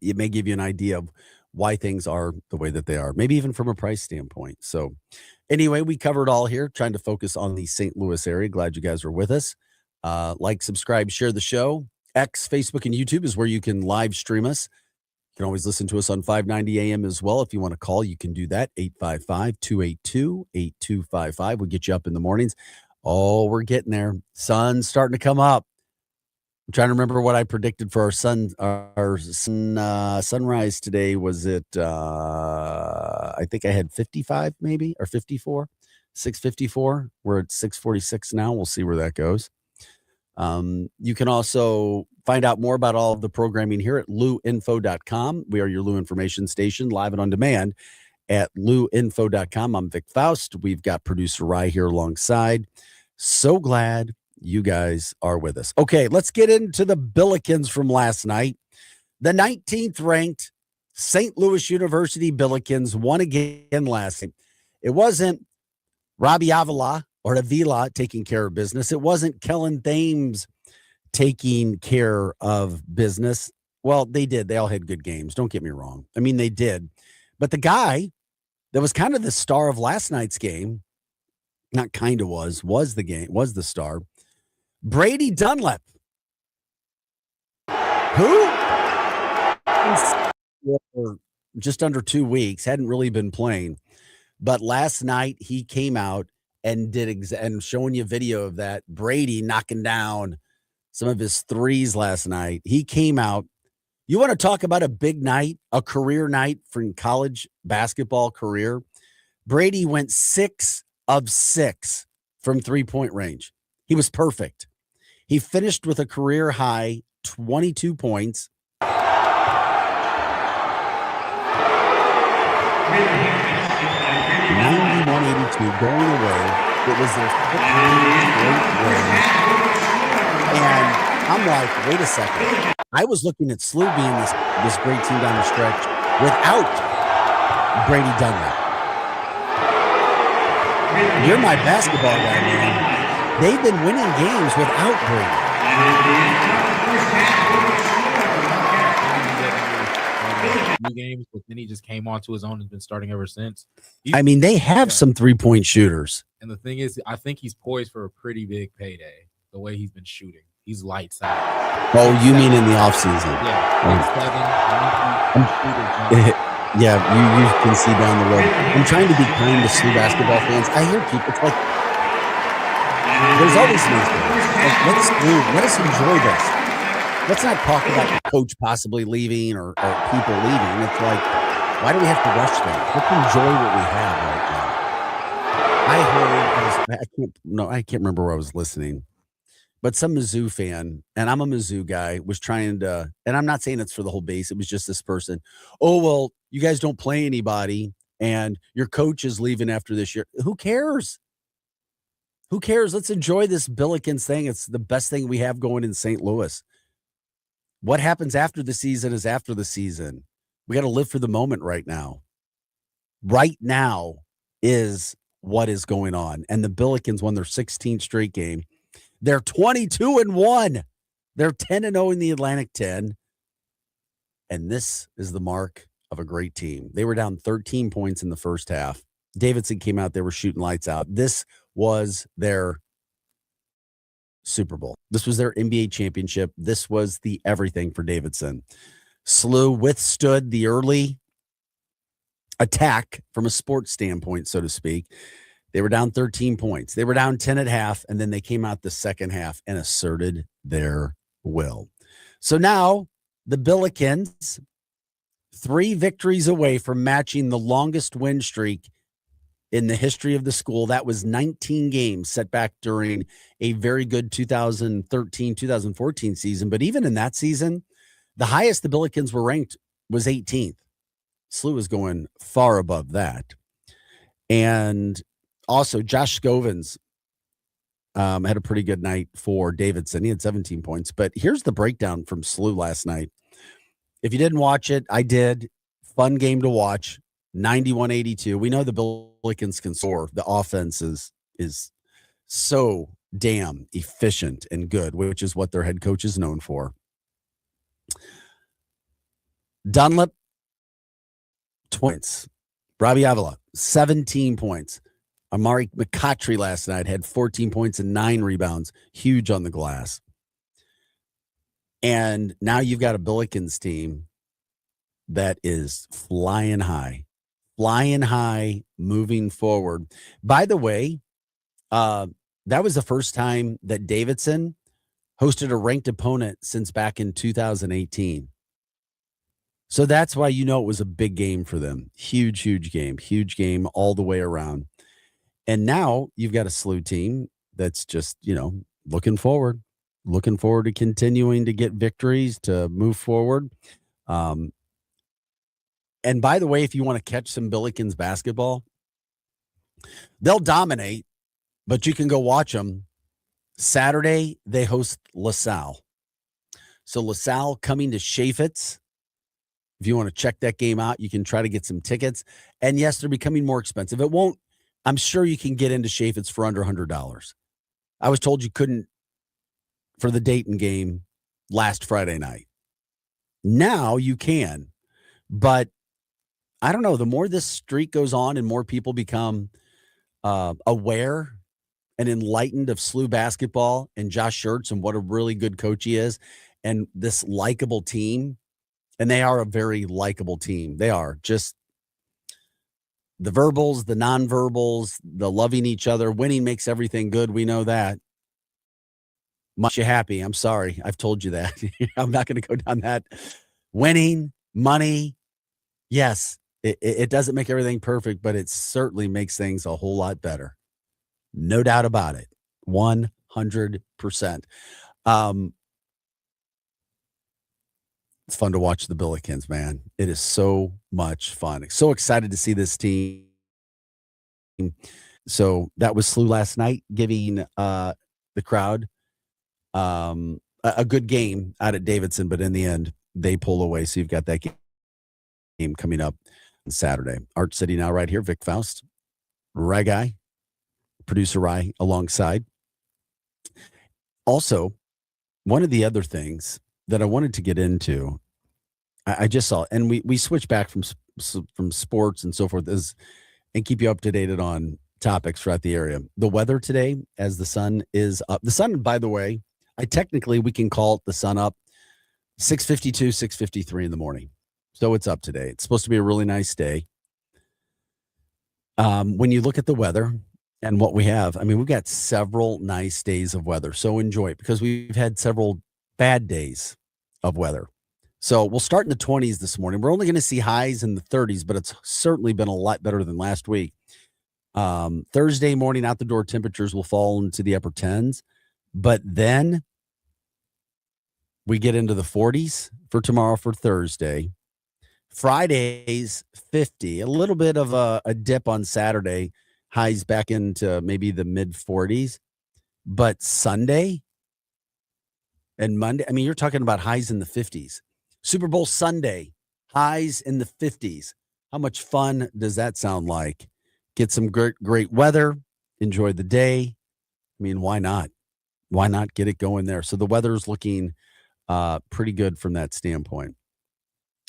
It may give you an idea of why things are the way that they are, maybe even from a price standpoint. So anyway, we covered all here, trying to focus on the St. Louis area. Glad you guys are with us. Like, subscribe, share the show. X, Facebook, and YouTube is where you can live stream us. You can always listen to us on 590 AM as well. If you want to call, you can do that. 855-282-8255. We'll get you up in the mornings. Oh, we're getting there. Sun's starting to come up. I'm trying to remember what I predicted for our sunrise today. Was it, I think I had 55 maybe, or 54, 654. We're at 646 now. We'll see where that goes. You can also find out more about all of the programming here at luinfo.com. We are your Lou information station, live and on demand at luinfo.com. I'm Vic Faust. We've got producer Rye here alongside. So glad you guys are with us. Okay, let's get into the Billikens from last night. The 19th ranked St. Louis University Billikens won again last night. It wasn't Robbie Avila or Avila taking care of business. It wasn't Kellen Thames taking care of business. Well, they did. They all had good games. Don't get me wrong. I mean, they did. But the guy that was kind of the star of last night's game, not kind of was the star, Brady Dunlap, who for just under 2 weeks hadn't really been playing. But last night he came out and did and showing you a video of that. Brady knocking down some of his threes last night. He came out. You want to talk about a big night, a career night for college basketball career? Brady went 6 of 6 from 3-point range. He was perfect. He finished with a career high 22 points. 91-82 going away. It was their 15th straight win. And I'm like, wait a second. I was looking at SLU being this great team down the stretch without Brady Dunlap. You're my basketball guy, man. They've been winning games without Brady. Few games, but then he just came onto his own and has been starting ever since. I mean, they have some 3-point shooters. And the thing is, I think he's poised for a pretty big payday. The way he's been shooting, he's lights out. Oh, you mean in the offseason? Yeah, you can see down the road. I'm trying to be kind to SLU basketball fans. I hear people, it's like, there's always these things. Like, let us enjoy this. Let's not talk about the coach possibly leaving or people leaving. It's like, why do we have to rush things? Let's enjoy what we have right now. I can't remember where I was listening, but some Mizzou fan, and I'm a Mizzou guy, was trying to, and I'm not saying it's for the whole base. It was just this person. Oh, well, you guys don't play anybody and your coach is leaving after this year. Who cares? Who cares? Let's enjoy this Billikens thing. It's the best thing we have going in St. Louis. What happens after the season is after the season. We got to live for the moment right now. Right now is what is going on. And the Billikens won their 16th straight game. They're 22-1. They're 10-0 in the Atlantic 10. And this is the mark of a great team. They were down 13 points in the first half. Davidson came out. They were shooting lights out. This was their Super Bowl. This was their NBA championship. This was the everything for Davidson. SLU withstood the early attack from a sports standpoint, so to speak. They were down 13 points. They were down 10 at half, and then they came out the second half and asserted their will. So now the Billikens, 3 victories away from matching the longest win streak in the history of the school. That was 19 games set back during a very good 2013-2014 season. But even in that season, the highest the Billikens were ranked was 18th. SLU was going far above that. And also Josh Scovins had a pretty good night for Davidson. He had 17 points. But here's the breakdown from SLU last night. If you didn't watch it, I did. Fun game to watch. 91-82. We know the Billikens can score. The offense is so damn efficient and good, which is what their head coach is known for. Dunlap, 20 points. Robbie Avila, 17 points. Amari McCautry last night had 14 points and 9 rebounds. Huge on the glass. And now you've got a Billikens team that is flying high, moving forward. By the way, that was the first time that Davidson hosted a ranked opponent since back in 2018. So that's why it was a big game for them. Huge game all the way around. And now you've got a SLU team that's just, looking forward to continuing to get victories, to move forward. And by the way, if you want to catch some Billikens basketball, they'll dominate, but you can go watch them. Saturday, they host LaSalle. So LaSalle coming to Chaffetz. If you want to check that game out, you can try to get some tickets. And yes, they're becoming more expensive. I'm sure you can get into Chaffetz for under $100. I was told you couldn't for the Dayton game last Friday night. Now you can. But I don't know. The more this streak goes on and more people become aware and enlightened of SLU basketball and Josh Schertz and what a really good coach he is and this likable team, and they are a very likable team. They are just the verbals, the nonverbals, the loving each other. Winning makes everything good. We know that. Much you happy. I'm sorry. I've told you that. I'm not going to go down that. Winning, money. Yes, it doesn't make everything perfect, but it certainly makes things a whole lot better. No doubt about it. 100%. It's fun to watch the Billikens, man. It is so much fun. So excited to see this team. So that was SLU last night, giving the crowd a good game out at Davidson, but in the end, they pull away. So you've got that game coming up on Saturday. Art City now right here. Vic Faust, Rye Guy, producer Rye alongside. Also, one of the other things that I wanted to get into, I just saw, and we switch back from sports and so forth, and keep you up to date on topics throughout the area. The weather today, as the sun is up. The sun, by the way, we can call it the sun up 6:52, 6:53 in the morning. So it's up today. It's supposed to be a really nice day. When you look at the weather and what we have, we've got several nice days of weather. So enjoy it, because we've had several bad days of weather. So we'll start in the 20s this morning. We're only going to see highs in the 30s, but it's certainly been a lot better than last week. Thursday morning, out the door temperatures will fall into the upper 10s, but then we get into the 40s for tomorrow, for Thursday. Friday's 50, a little bit of a dip on Saturday, highs back into maybe the mid 40s. But Sunday and Monday, you're talking about highs in the 50s. Super Bowl Sunday, highs in the 50s. How much fun does that sound like? Get some great weather, enjoy the day. Why not? Why not get it going there? So the weather's looking pretty good from that standpoint.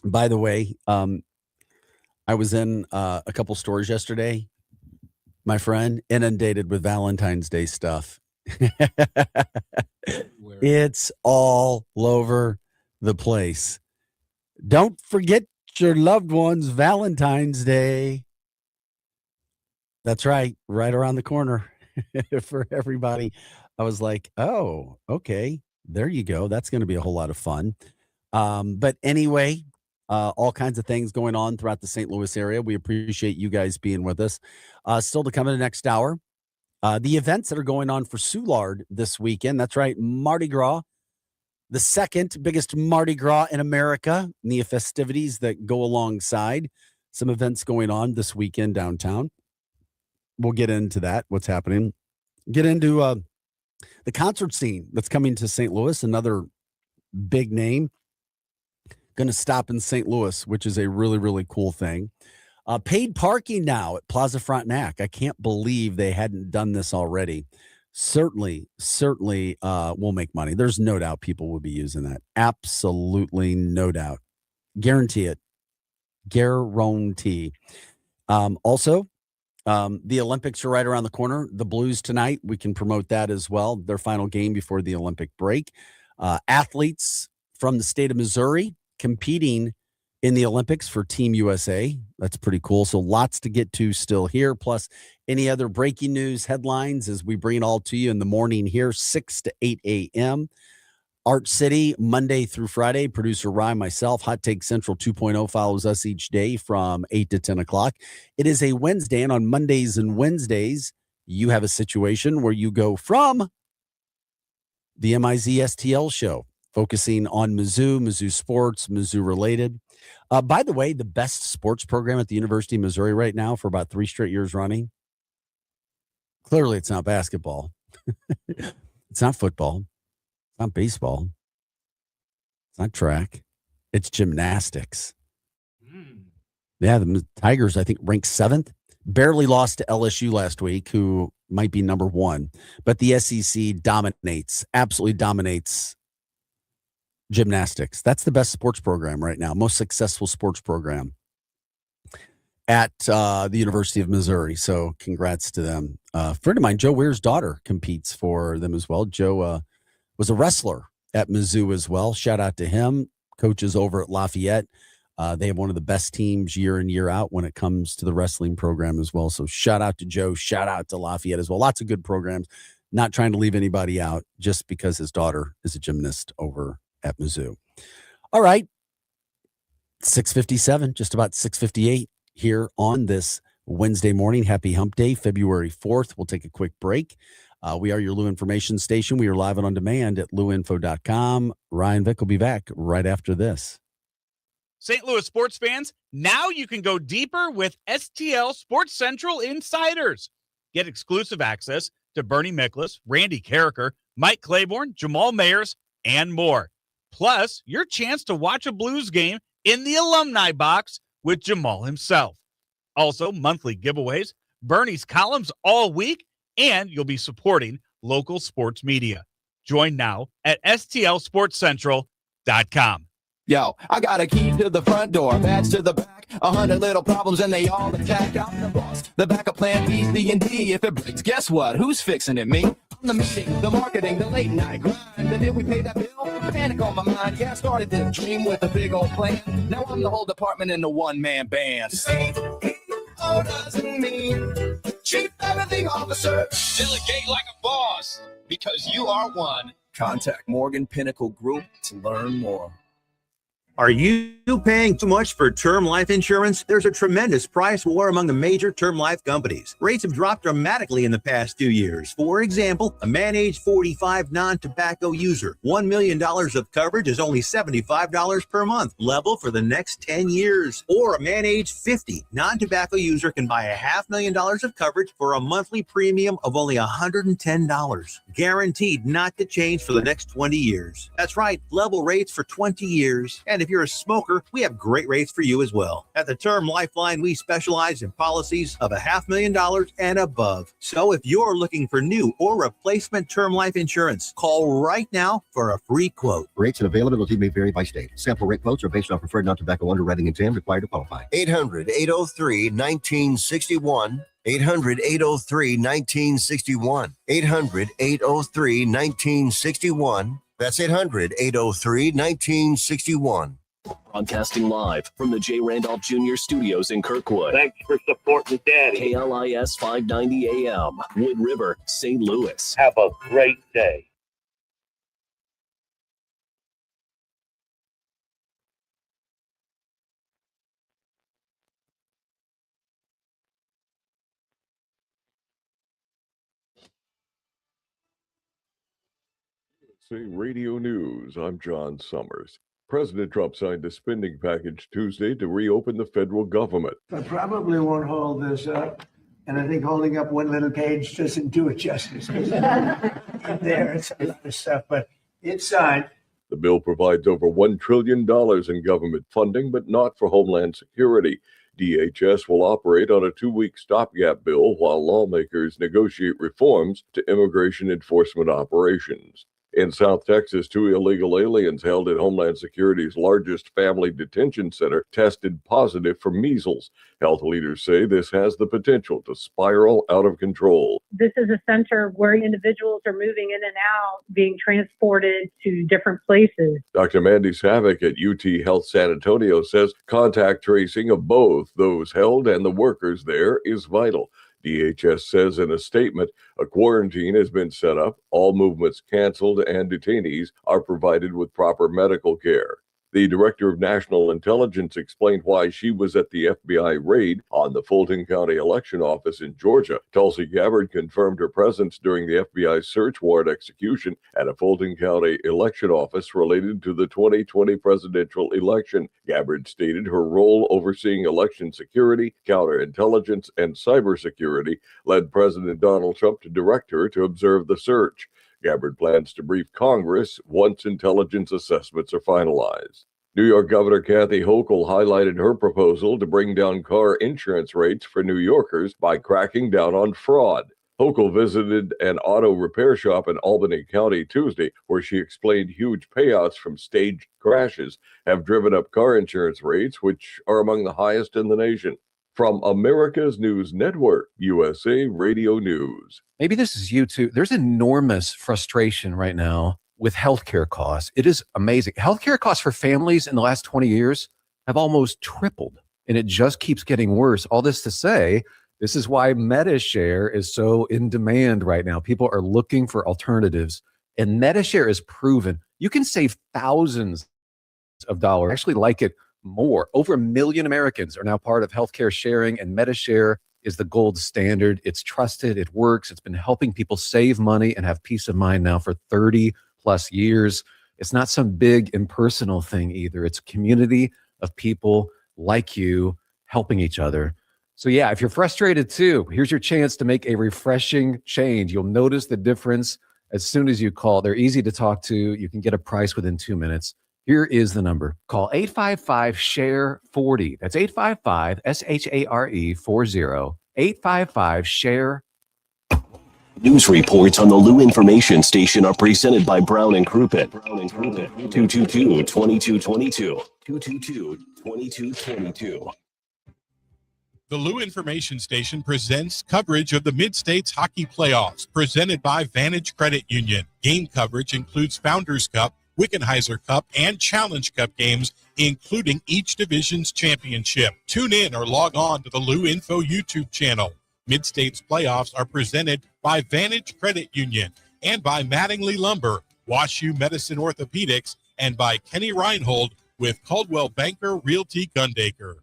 By the way, I was in a couple stores yesterday, my friend, inundated with Valentine's Day stuff. It's all over the place. Don't forget your loved ones' Valentine's Day. That's right around the corner for everybody. I was like, oh, okay, there you go. That's going to be a whole lot of fun. But anyway, all kinds of things going on throughout the St. Louis area. We appreciate you guys being with us. Still to come in the next hour, the events that are going on for Soulard this weekend. That's right, Mardi Gras, the second biggest Mardi Gras in America, and the festivities that go alongside. Some events going on this weekend downtown. We'll get into that, what's happening. Get into the concert scene that's coming to St. Louis, another big name. Going to stop in St. Louis, which is a really, really cool thing. Paid parking now at Plaza Frontenac. I can't believe they hadn't done this already. Certainly will make money. There's no doubt people will be using that. Absolutely no doubt. Guarantee it. Guarantee. Also, the Olympics are right around the corner. The Blues tonight, we can promote that as well. Their final game before the Olympic break. Athletes from the state of Missouri competing in the Olympics for Team USA. That's pretty cool. So lots to get to still here, plus any other breaking news headlines as we bring it all to you in the morning here, 6 to 8 a.m. Art City, Monday through Friday. Producer Ryan, myself, Hot Take Central 2.0 follows us each day from 8 to 10 o'clock. It is a Wednesday, and on Mondays and Wednesdays, you have a situation where you go from the MIZSTL show, focusing on Mizzou sports, Mizzou related. By the way, the best sports program at the University of Missouri right now for about 3 straight years running. Clearly, it's not basketball. It's not football. It's not baseball. It's not track. It's gymnastics. Yeah, the Tigers, I think, ranked 7th. Barely lost to LSU last week, who might be number 1. But the SEC absolutely dominates gymnastics. That's the best sports program right now, most successful sports program at the University of Missouri. So congrats to them. A friend of mine, Joe Weir's daughter, competes for them as well. Joe was a wrestler at Mizzou as well. Shout out to him. Coaches over at Lafayette. They have one of the best teams year in, year out when it comes to the wrestling program as well. So shout out to Joe. Shout out to Lafayette as well. Lots of good programs. Not trying to leave anybody out just because his daughter is a gymnast over at Mizzou. All right. 6:57, just about 6:58 here on this Wednesday morning. Happy Hump Day, February 4th. We'll take a quick break. We are your Lou Information Station. We are live and on demand at louinfo.com. Ryan Vic will be back right after this. St. Louis sports fans, now you can go deeper with STL Sports Central Insiders. Get exclusive access to Bernie Miklasz, Randy Carricker, Mike Claiborne, Jamal Mayers, and more. Plus, your chance to watch a Blues game in the alumni box with Jamal himself. Also, monthly giveaways, Bernie's columns all week, and you'll be supporting local sports media. Join now at stlsportscentral.com. Yo, I got a key to the front door, badge to the back, 100 little problems and they all attack. I'm the boss, the backup plan B, C, and D. If it breaks, guess what? Who's fixing it? Me? I'm the meeting, the marketing, the late night grind. The day we pay that bill, panic on my mind. Yeah, I started this dream with a big old plan. Now I'm the whole department in the one-man band. CEO doesn't mean chief everything officer. Delegate like a boss, because you are one. Contact Morgan Pinnacle Group to learn more. Are you paying too much for term life insurance? There's a tremendous price war among the major term life companies. Rates have dropped dramatically in the past 2 years. For example, a man age 45 non-tobacco user, $1 million of coverage is only $75 per month, level for the next 10 years. Or a man age 50 non-tobacco user can buy $500,000 of coverage for a monthly premium of only $110, guaranteed not to change for the next 20 years. That's right, level rates for 20 years. And if you're a smoker, we have great rates for you as well. At the Term Lifeline, we specialize in policies of $500,000 and above. So if you're looking for new or replacement term life insurance, call right now for a free quote. Rates and availability may vary by state. Sample rate quotes are based on preferred non-tobacco underwriting exam required to qualify. 800-803-1961. 800-803-1961. 800-803-1961. That's 800-803-1961. Broadcasting live from the J. Randolph Jr. Studios in Kirkwood. Thanks for supporting Daddy. KLIS 590 AM, Wood River, St. Louis. Have a great day. Radio News, I'm John Summers. President Trump signed a spending package Tuesday to reopen the federal government. I probably won't hold this up, and I think holding up one little page doesn't do it justice. There, it's a lot of stuff, but it's signed. The bill provides over $1 trillion in government funding, but not for Homeland Security. DHS will operate on a 2-week stopgap bill while lawmakers negotiate reforms to immigration enforcement operations. In South Texas, 2 illegal aliens held at Homeland Security's largest family detention center tested positive for measles. Health leaders say this has the potential to spiral out of control. This is a center where individuals are moving in and out, being transported to different places. Dr. Mandy Savick at UT Health San Antonio says contact tracing of both those held and the workers there is vital. DHS says in a statement, a quarantine has been set up, all movements canceled, and detainees are provided with proper medical care. The Director of National Intelligence explained why she was at the FBI raid on the Fulton County Election Office in Georgia. Tulsi Gabbard confirmed her presence during the FBI search warrant execution at a Fulton County election office related to the 2020 presidential election. Gabbard stated her role overseeing election security, counterintelligence, and cybersecurity led President Donald Trump to direct her to observe the search. Gabbard plans to brief Congress once intelligence assessments are finalized. New York Governor Kathy Hochul highlighted her proposal to bring down car insurance rates for New Yorkers by cracking down on fraud. Hochul visited an auto repair shop in Albany County Tuesday, where she explained huge payouts from staged crashes have driven up car insurance rates, which are among the highest in the nation. From America's News Network, USA Radio News. Maybe this is you too. There's enormous frustration right now with healthcare costs. It is amazing. Healthcare costs for families in the last 20 years have almost tripled, and it just keeps getting worse. All this to say, this is why MediShare is so in demand right now. People are looking for alternatives, and MediShare is proven. You can save thousands of dollars. I actually like it more. Over 1 million Americans are now part of healthcare sharing, and MediShare is the gold standard. It's trusted. It works. It's been helping people save money and have peace of mind now for 30 plus years. It's not some big impersonal thing either. It's a community of people like you helping each other. So yeah, if you're frustrated too, here's your chance to make a refreshing change. You'll notice the difference as soon as you call. They're easy to talk to. You can get a price within 2 minutes. Here is the number. Call 855-SHARE-40. That's 855-SHARE-40. 855-SHARE. News reports on the Lou Information Station are presented by Brown and Crouppen. 222-2222. 222-2222. The Lou Information Station presents coverage of the Mid-States Hockey Playoffs, presented by Vantage Credit Union. Game coverage includes Founders Cup, Wickenheiser Cup, and Challenge Cup games, including each division's championship. Tune in or log on to the Lou Info YouTube channel. Mid-States playoffs are presented by Vantage Credit Union and by Mattingly Lumber, WashU Medicine Orthopedics, and by Kenny Reinhold with Caldwell Banker Realty Gundaker.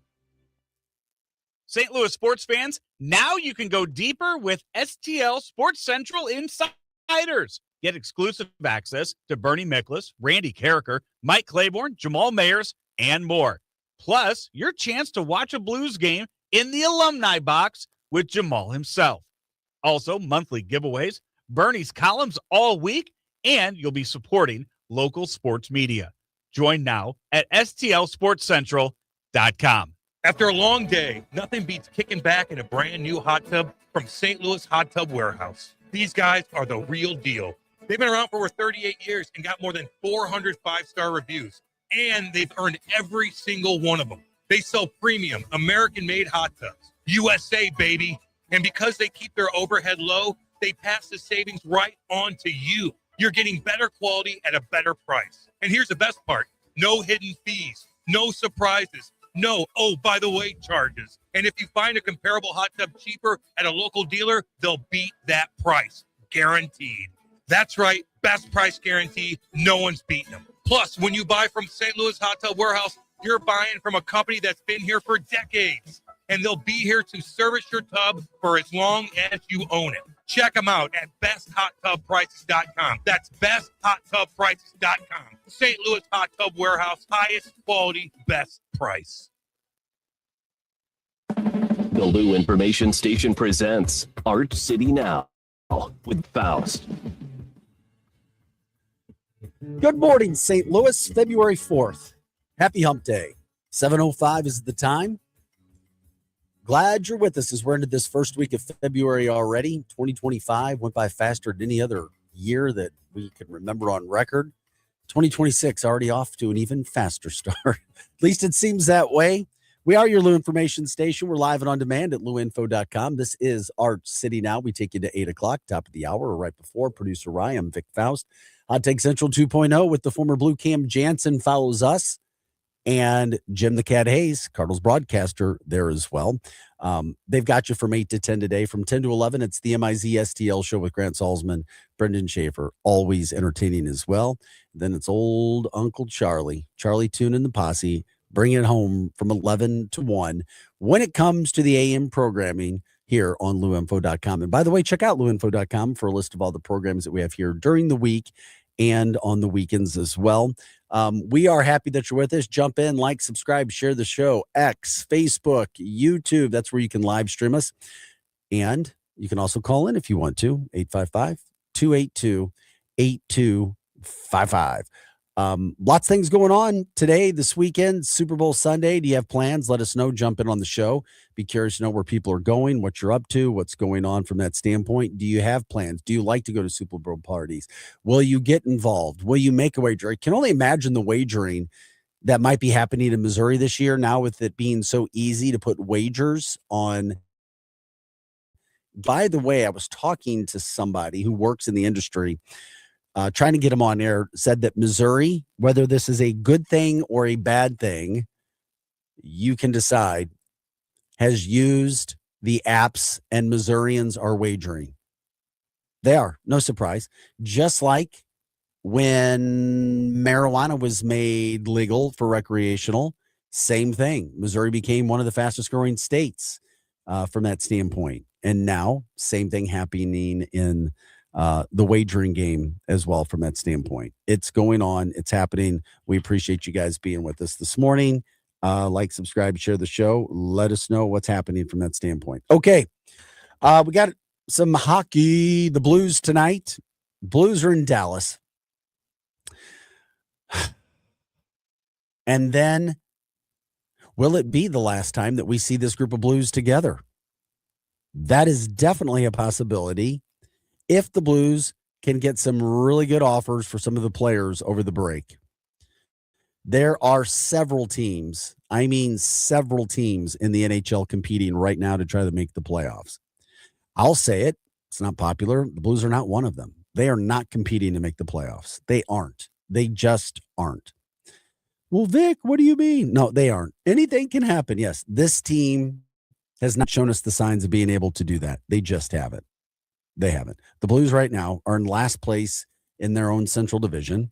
St. Louis sports fans, now you can go deeper with STL Sports Central Insiders. Get exclusive access to Bernie Miklasz, Randy Carricker, Mike Claiborne, Jamal Mayers, and more. Plus, your chance to watch a Blues game in the alumni box with Jamal himself. Also, monthly giveaways, Bernie's columns all week, and you'll be supporting local sports media. Join now at stlsportscentral.com. After a long day, nothing beats kicking back in a brand new hot tub from St. Louis Hot Tub Warehouse. These guys are the real deal. They've been around for over 38 years and got more than 400 five-star reviews, and they've earned every single one of them. They sell premium, American-made hot tubs, USA, baby. And because they keep their overhead low, they pass the savings right on to you. You're getting better quality at a better price. And here's the best part. No hidden fees, no surprises, no, oh, by the way, charges. And if you find a comparable hot tub cheaper at a local dealer, they'll beat that price, guaranteed. That's right, best price guarantee, no one's beating them. Plus, when you buy from St. Louis Hot Tub Warehouse, you're buying from a company that's been here for decades. And they'll be here to service your tub for as long as you own it. Check them out at besthottubprices.com. That's besthotTubPrices.com. St. Louis Hot Tub Warehouse, highest quality, best price. The Lou Information Station presents Art City Now with Faust. Good morning, St. Louis, February 4th. Happy Hump Day. 7:05 is the time. Glad you're with us as we're into this first week of February already. 2025 went by faster than any other year that we can remember on record. 2026 already off to an even faster start. At least it seems that way. We are your Lou Information Station. We're live and on demand at louinfo.com. This is Art City Now. We take you to 8 o'clock, top of the hour, or right before. Producer Ryan, Vic Faust. Hot Take Central 2.0 with the former Blue Cam Jansen follows us. And Jim the Cat Hayes, Cardinals broadcaster, there as well. They've got you from 8 to 10 today. From 10 to 11, it's the MIZ-STL show with Grant Salzman, Brendan Schaefer, always entertaining as well. Then it's old Uncle Charlie Toon and the Posse, bringing it home from 11 to 1 when it comes to the AM programming here on louinfo.com. And by the way, check out louinfo.com for a list of all the programs that we have here during the week and on the weekends as well. We are happy that you're with us. Jump in, like, subscribe, share the show. X, Facebook, YouTube. That's where you can live stream us. And you can also call in if you want to. 855-282-8255. Lots of things going on today, this weekend, Super Bowl Sunday. Do you have plans? Let us know. Jump in on the show. Be curious to know where people are going, what you're up to, what's going on from that standpoint. Do you have plans? Do you like to go to Super Bowl parties? Will you get involved? Will you make a wager? I can only imagine the wagering that might be happening in Missouri this year now, with it being so easy to put wagers on. By the way, I was talking to somebody who works in the industry, trying to get him on air, said that Missouri, whether this is a good thing or a bad thing, you can decide, has used the apps, and Missourians are wagering. They are, no surprise. Just like when marijuana was made legal for recreational, same thing. Missouri became one of the fastest growing states from that standpoint. And now, same thing happening in the wagering game as well from that standpoint. It's going on. It's happening. We appreciate you guys being with us this morning. Like, subscribe, share the show. Let us know what's happening from that standpoint. Okay. We got some hockey. The Blues tonight. Blues are in Dallas. And then, will it be the last time that we see this group of Blues together? That is definitely a possibility if the Blues can get some really good offers for some of the players over the break. There are several teams, I mean several teams in the NHL competing right now to try to make the playoffs. I'll say it. It's not popular. The Blues are not one of them. They are not competing to make the playoffs. They aren't. They just aren't. Well, Vic, what do you mean? No, they aren't. Anything can happen. Yes, this team has not shown us the signs of being able to do that. They just haven't. They haven't. The Blues right now are in last place in their own Central Division,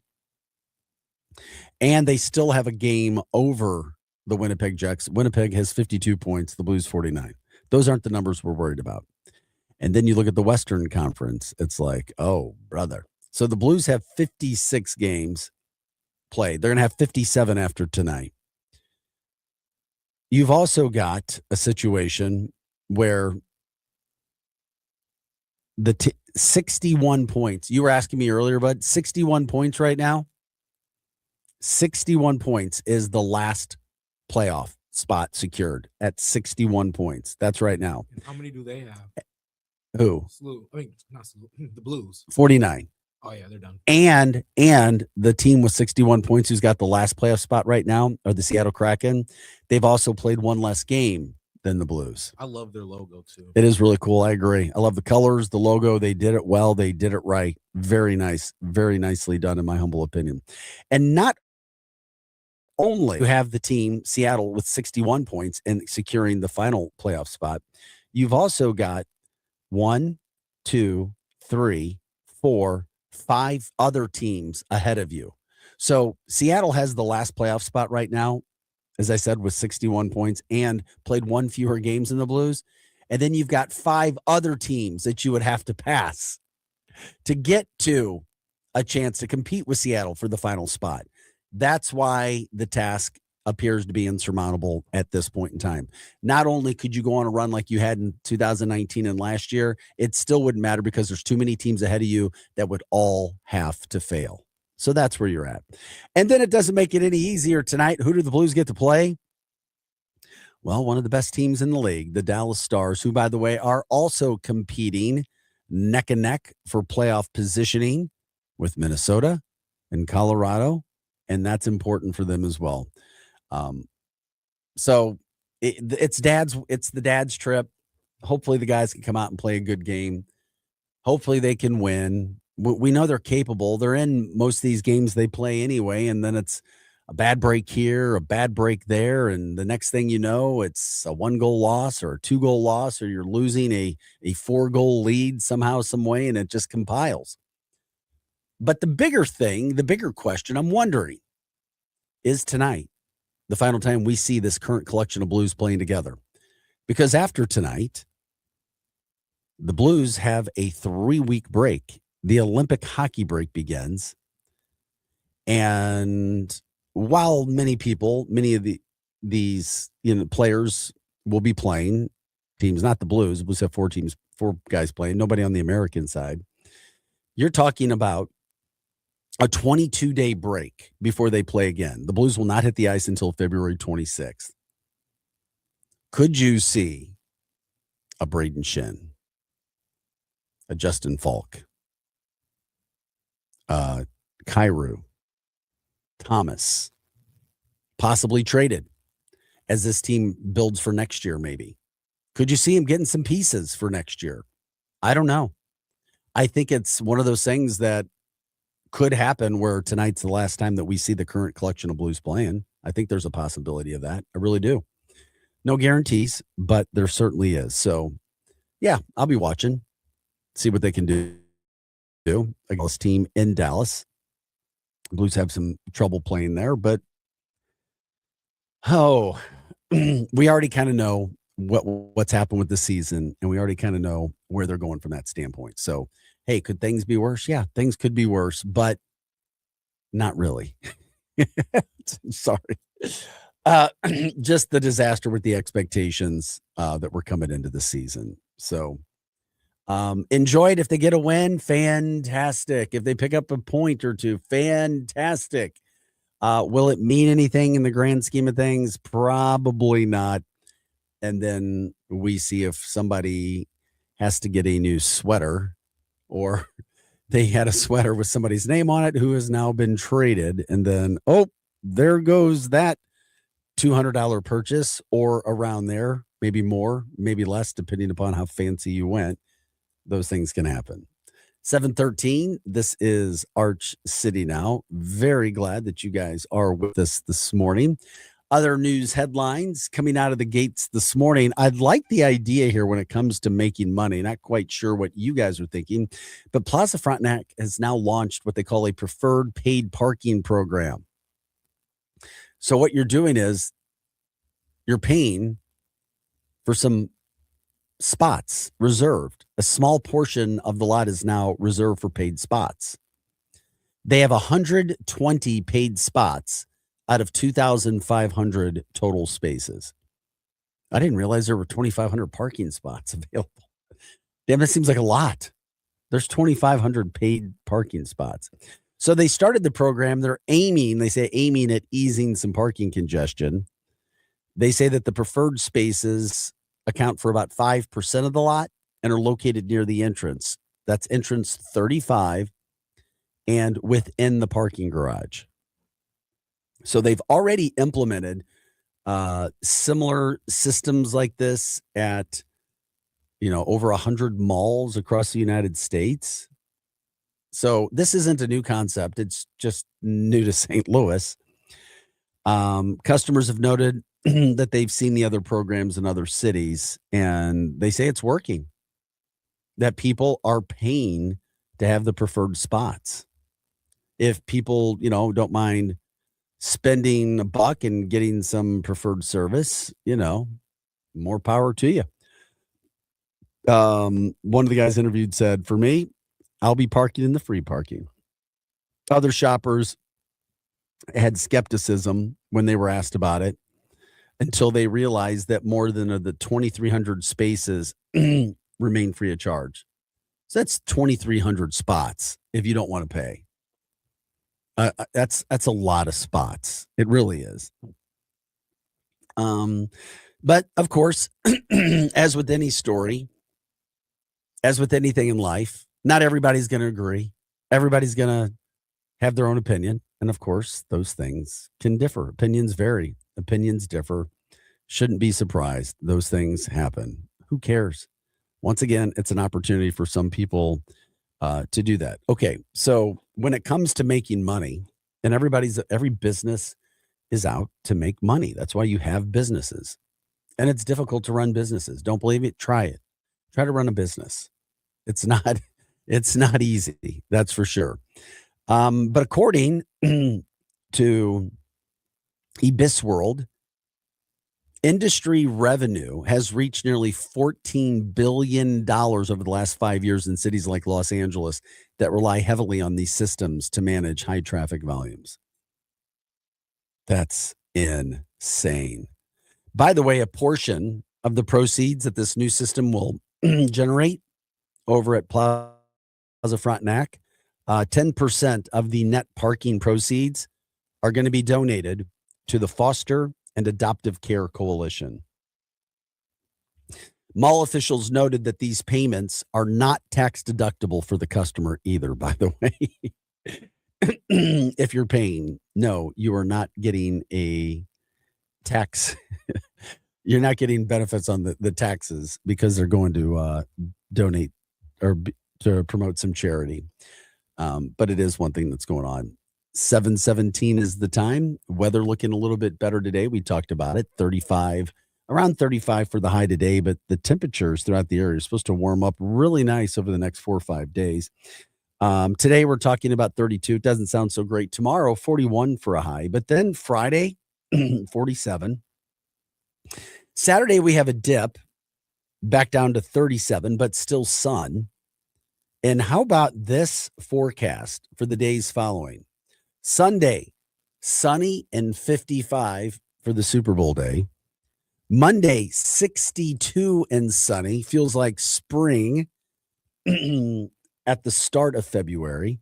and they still have a game over the Winnipeg Jets. Winnipeg has 52 points, the Blues 49. Those aren't the numbers we're worried about. And then you look at the Western Conference, it's like, oh, brother. So the Blues have 56 games played. They're going to have 57 after tonight. You've also got a situation where the 61 points. You were asking me earlier, bud, 61 points right now. 61 points is the last playoff spot secured at 61 points. That's right now. And how many do they have? Who? Not Slew, the Blues. 49. Oh, yeah, they're done. And the team with 61 points who's got the last playoff spot right now are the Seattle Kraken. They've also played one less game than the Blues. I love their logo, too. It is really cool. I agree. I love the colors, the logo. They did it well. They did it right. Very nice. Very nicely done, in my humble opinion. And not only you have the team, Seattle, with 61 points and securing the final playoff spot, you've also got 1, 2, 3, 4, 5 other teams ahead of you. So Seattle has the last playoff spot right now, as I said, with 61 points and played one fewer games than the Blues. And then you've got 5 other teams that you would have to pass to get to a chance to compete with Seattle for the final spot. That's why the task appears to be insurmountable at this point in time. Not only could you go on a run like you had in 2019 and last year, it still wouldn't matter because there's too many teams ahead of you that would all have to fail. So that's where you're at. And then it doesn't make it any easier tonight. Who do the Blues get to play? Well, one of the best teams in the league, the Dallas Stars, who, by the way, are also competing neck and neck for playoff positioning with Minnesota and Colorado, and that's important for them as well. So it's the dad's trip. Hopefully the guys can come out and play a good game. Hopefully they can win. We know they're capable. They're in most of these games they play anyway, and then it's a bad break here, a bad break there, and the next thing you know, it's a 1-goal loss or a 2-goal loss, or you're losing a 4-goal lead somehow, some way, and it just compiles. But the bigger question I'm wondering is tonight, the final time we see this current collection of Blues playing together. Because after tonight, the Blues have a 3-week break. The Olympic hockey break begins. And while many of these players will be playing, teams, not the Blues, the Blues have 4 guys playing, nobody on the American side. You're talking about a 22-day break before they play again. The Blues will not hit the ice until February 26th. Could you see a Braden Shin, a Justin Falk, Kyrou, Thomas, possibly traded as this team builds for next year, maybe? Could you see him getting some pieces for next year? I don't know. I think it's one of those things that could happen where tonight's the last time that we see the current collection of Blues playing. I think there's a possibility of that. I really do. No guarantees, but there certainly is. So, yeah, I'll be watching, see what they can do against this team in Dallas. Blues have some trouble playing there, but we already kind of know what's happened with the season, and we already kind of know where they're going from that standpoint. So, hey, could things be worse? Yeah, things could be worse, but not really. Sorry. Just the disaster with the expectations that were coming into the season. So enjoy it. If they get a win, fantastic. If they pick up a point or two, fantastic. Will it mean anything in the grand scheme of things? Probably not. And then we see if somebody has to get a new sweater, or they had a sweater with somebody's name on it who has now been traded. And then, there goes that $200 purchase, or around there, maybe more, maybe less, depending upon how fancy you went. Those things can happen. 7:13. This is Arch City Now. Very glad that you guys are with us this morning. Other news headlines coming out of the gates this morning. I'd like the idea here when it comes to making money. Not quite sure what you guys are thinking, but Plaza Frontenac has now launched what they call a preferred paid parking program. So what you're doing is you're paying for some spots reserved. A small portion of the lot is now reserved for paid spots. They have 120 paid spots out of 2,500 total spaces. I didn't realize there were 2,500 parking spots available. Damn, that seems like a lot. There's 2,500 paid parking spots. So they started the program. They're aiming at easing some parking congestion. They say that the preferred spaces account for about 5% of the lot and are located near the entrance. That's entrance 35 and within the parking garage. So they've already implemented similar systems like this at, over 100 malls across the United States. So this isn't a new concept. It's just new to St. Louis. Customers have noted that they've seen the other programs in other cities, and they say it's working, that people are paying to have the preferred spots. If people, don't mind spending $1 and getting some preferred service, more power to you. One of the guys interviewed said, for me, I'll be parking in the free parking. Other shoppers had skepticism when they were asked about it until they realized that more than the 2,300 spaces remain free of charge. So that's 2,300 spots if you don't want to pay. That's a lot of spots. It really is. But of course, as with any story, as with anything in life, not everybody's going to agree. Everybody's going to have their own opinion. And of course, those things can differ. Opinions vary. Opinions differ. Shouldn't be surprised. Those things happen. Who cares? Once again, it's an opportunity for some people to do that. Okay, so when it comes to making money, and every business is out to make money. That's why you have businesses. And it's difficult to run businesses. Don't believe it? Try it. Try to run a business. It's not easy. That's for sure. But according to Ibis World, industry revenue has reached nearly $14 billion over the last 5 years in cities like Los Angeles that rely heavily on these systems to manage high traffic volumes. That's insane. By the way, a portion of the proceeds that this new system will generate over at Plaza Frontenac, 10% of the net parking proceeds are going to be donated to the Foster and Adoptive Care Coalition. Mall officials noted that these payments are not tax deductible for the customer either, by the way. If you're paying, no, you are not getting a tax. You're not getting benefits on the taxes because they're going to donate or to promote some charity. But it is one thing that's going on. 7:17 is the time. Weather looking a little bit better today. We talked about it. 35, around 35 for the high today, but the temperatures throughout the area are supposed to warm up really nice over the next 4 or 5 days. Today we're talking about 32. It doesn't sound so great. Tomorrow, 41 for a high, but then Friday, 47. Saturday, we have a dip back down to 37, but still sun. And how about this forecast for the days following? Sunday, sunny and 55 for the Super Bowl day. Monday, 62 and sunny. Feels like spring at the start of February.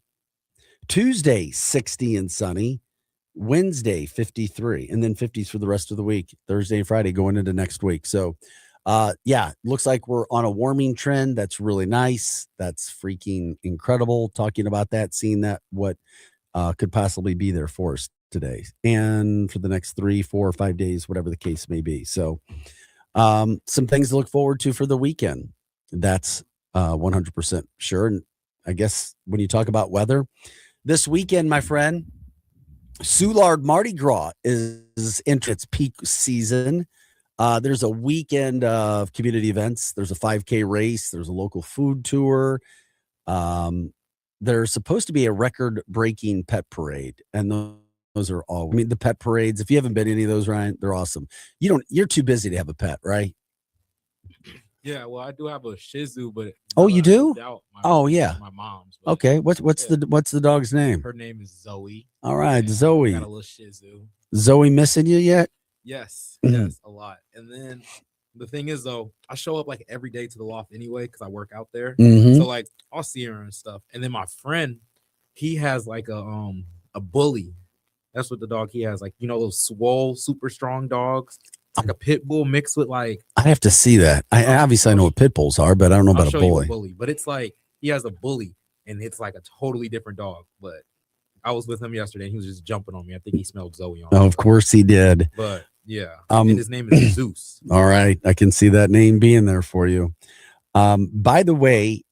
Tuesday, 60 and sunny. Wednesday, 53. And then 50s for the rest of the week. Thursday and Friday going into next week. So, looks like we're on a warming trend. That's really nice. That's freaking incredible. Talking about that, seeing that, what could possibly be there for us today and for the next 3, 4, or 5 days, whatever the case may be. So some things to look forward to for the weekend. That's 100% sure. And I guess when you talk about weather this weekend, my friend, Soulard Mardi Gras is in its peak season. There's a weekend of community events. There's a 5K race. There's a local food tour. There's supposed to be a record-breaking pet parade, and those are all. I mean, the pet parades. If you haven't been to any of those, Ryan, they're awesome. You're too busy to have a pet, right? Yeah, well, I do have a Shih Tzu, but Oh, you do? Yeah. My mom's. Okay, what's the dog's name? Her name is Zoe. All right, and Zoe. I got a little Shih Tzu. Zoe missing you yet? Yes, yes, a lot. And then the thing is, though, I show up like every day to the loft anyway because I work out there. Mhm. So like I'll see her and stuff. And then my friend, he has like a bully. That's what the dog he has. Like, those swole, super strong dogs. It's like a pit bull mixed with like. I have to see that. I obviously know what pit bulls are, but I don't know I'll about a show you bully. bully. But it's like he has a bully, and it's like a totally different dog. But I was with him yesterday, and he was just jumping on me. I think he smelled Zoe on me. Oh, of course he did. But yeah, and his name is Zeus. All right, I can see that name being there for you. By the way,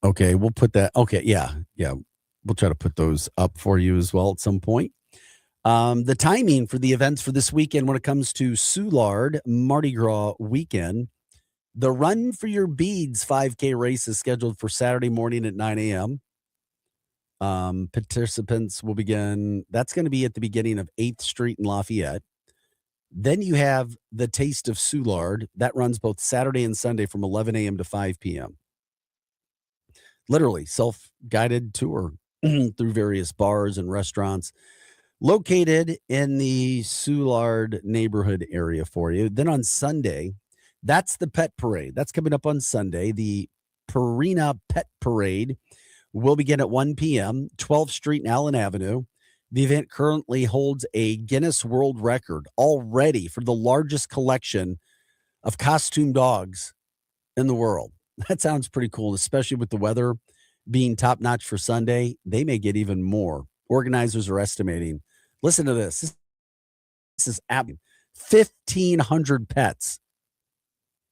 okay, we'll put that. Okay, yeah, we'll try to put those up for you as well at some point. The timing for the events for this weekend when it comes to Soulard Mardi Gras weekend, the Run for Your Beads 5K race is scheduled for Saturday morning at 9 a.m. Participants will begin. That's going to be at the beginning of 8th Street in Lafayette. Then you have the Taste of Soulard. That runs both Saturday and Sunday from 11 a.m. to 5 p.m. Literally self-guided tour through various bars and restaurants located in the Soulard neighborhood area for you. Then on Sunday, that's the pet parade. That's coming up on Sunday. The Purina Pet Parade will begin at 1 p.m., 12th Street and Allen Avenue. The event currently holds a Guinness World Record already for the largest collection of costume dogs in the world. That sounds pretty cool, especially with the weather being top notch for Sunday. They may get even more. Organizers are estimating. Listen to this. This is 1,500 pets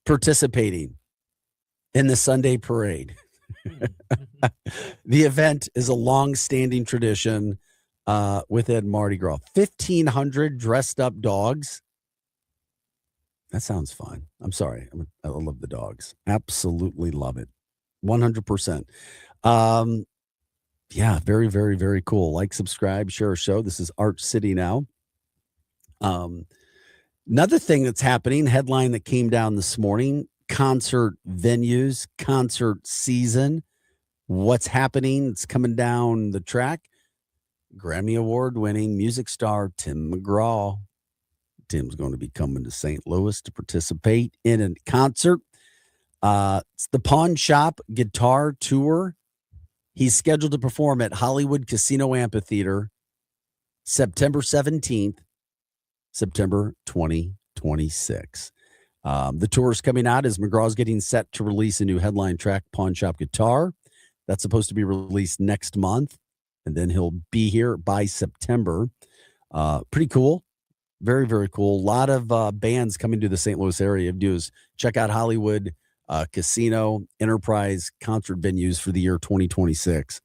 participating in the Sunday parade. The event is a long-standing tradition within Mardi Gras. 1,500 dressed up dogs. That sounds fun. I'm sorry. I love the dogs. Absolutely love it. 100%. Yeah, very, very, very cool. Like, subscribe, share a show. This is Arch City now. Another thing that's happening, headline that came down this morning, concert venues, concert season. What's happening? It's coming down the track. Grammy Award winning music star Tim McGraw. Tim's going to be coming to St. Louis to participate in a concert. It's the Pawn Shop Guitar Tour. He's scheduled to perform at Hollywood Casino Amphitheater September 17th, September 2026. The tour is coming out as McGraw's getting set to release a new headline track, Pawn Shop Guitar. That's supposed to be released next month, and then he'll be here by September. Pretty cool. Very, very cool. A lot of bands coming to the St. Louis area. Do is check out Hollywood Casino Enterprise concert venues for the year 2026.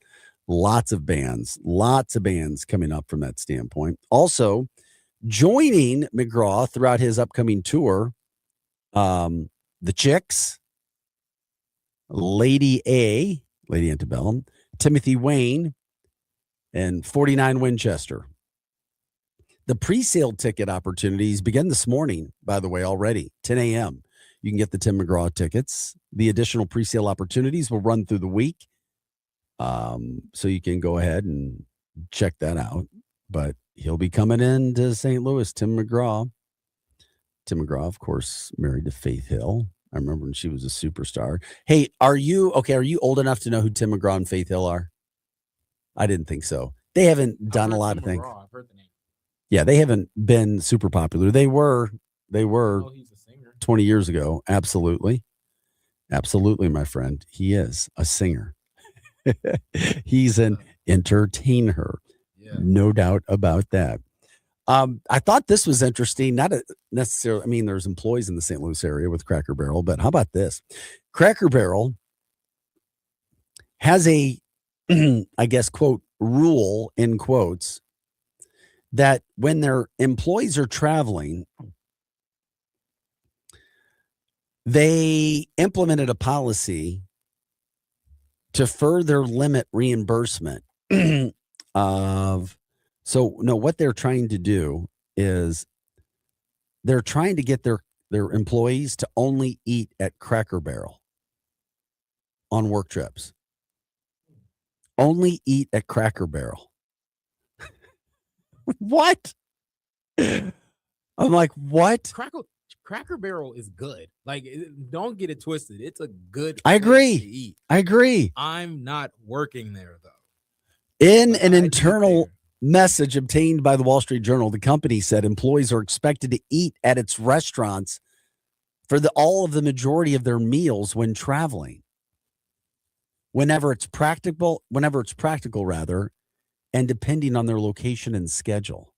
Lots of bands coming up from that standpoint. Also, joining McGraw throughout his upcoming tour, the Chicks, Lady Antebellum, Timothy Wayne, and 49 Winchester. The pre-sale ticket opportunities begin this morning, by the way, already, 10 a.m. You can get the Tim McGraw tickets. The additional pre-sale opportunities will run through the week. So you can go ahead and check that out. But he'll be coming into St. Louis, Tim McGraw. Tim McGraw, of course, married to Faith Hill. I remember when she was a superstar. Hey, are you old enough to know who Tim McGraw and Faith Hill are? I didn't think so. They haven't done a lot of things. I've heard the name. Yeah, they haven't been super popular. They were He's a singer. 20 years ago. Absolutely. Absolutely, my friend. He is a singer. He's an entertainer. Yeah. No doubt about that. I thought this was interesting. Not necessarily, I mean, there's employees in the St. Louis area with Cracker Barrel, but how about this? Cracker Barrel has a, I guess, quote, rule in quotes, that when their employees are traveling, they implemented a policy to further limit reimbursement what they're trying to do is they're trying to get their employees to only eat at Cracker Barrel on work trips. Only eat at Cracker Barrel. What? I'm like, what? Cracker Barrel is good. Like, don't get it twisted. It's a good. I agree. place to eat. I agree. I'm not working there though. In an internal message obtained by the Wall Street Journal, the company said employees are expected to eat at its restaurants for all of the majority of their meals when traveling. Whenever it's practical rather, and depending on their location and schedule.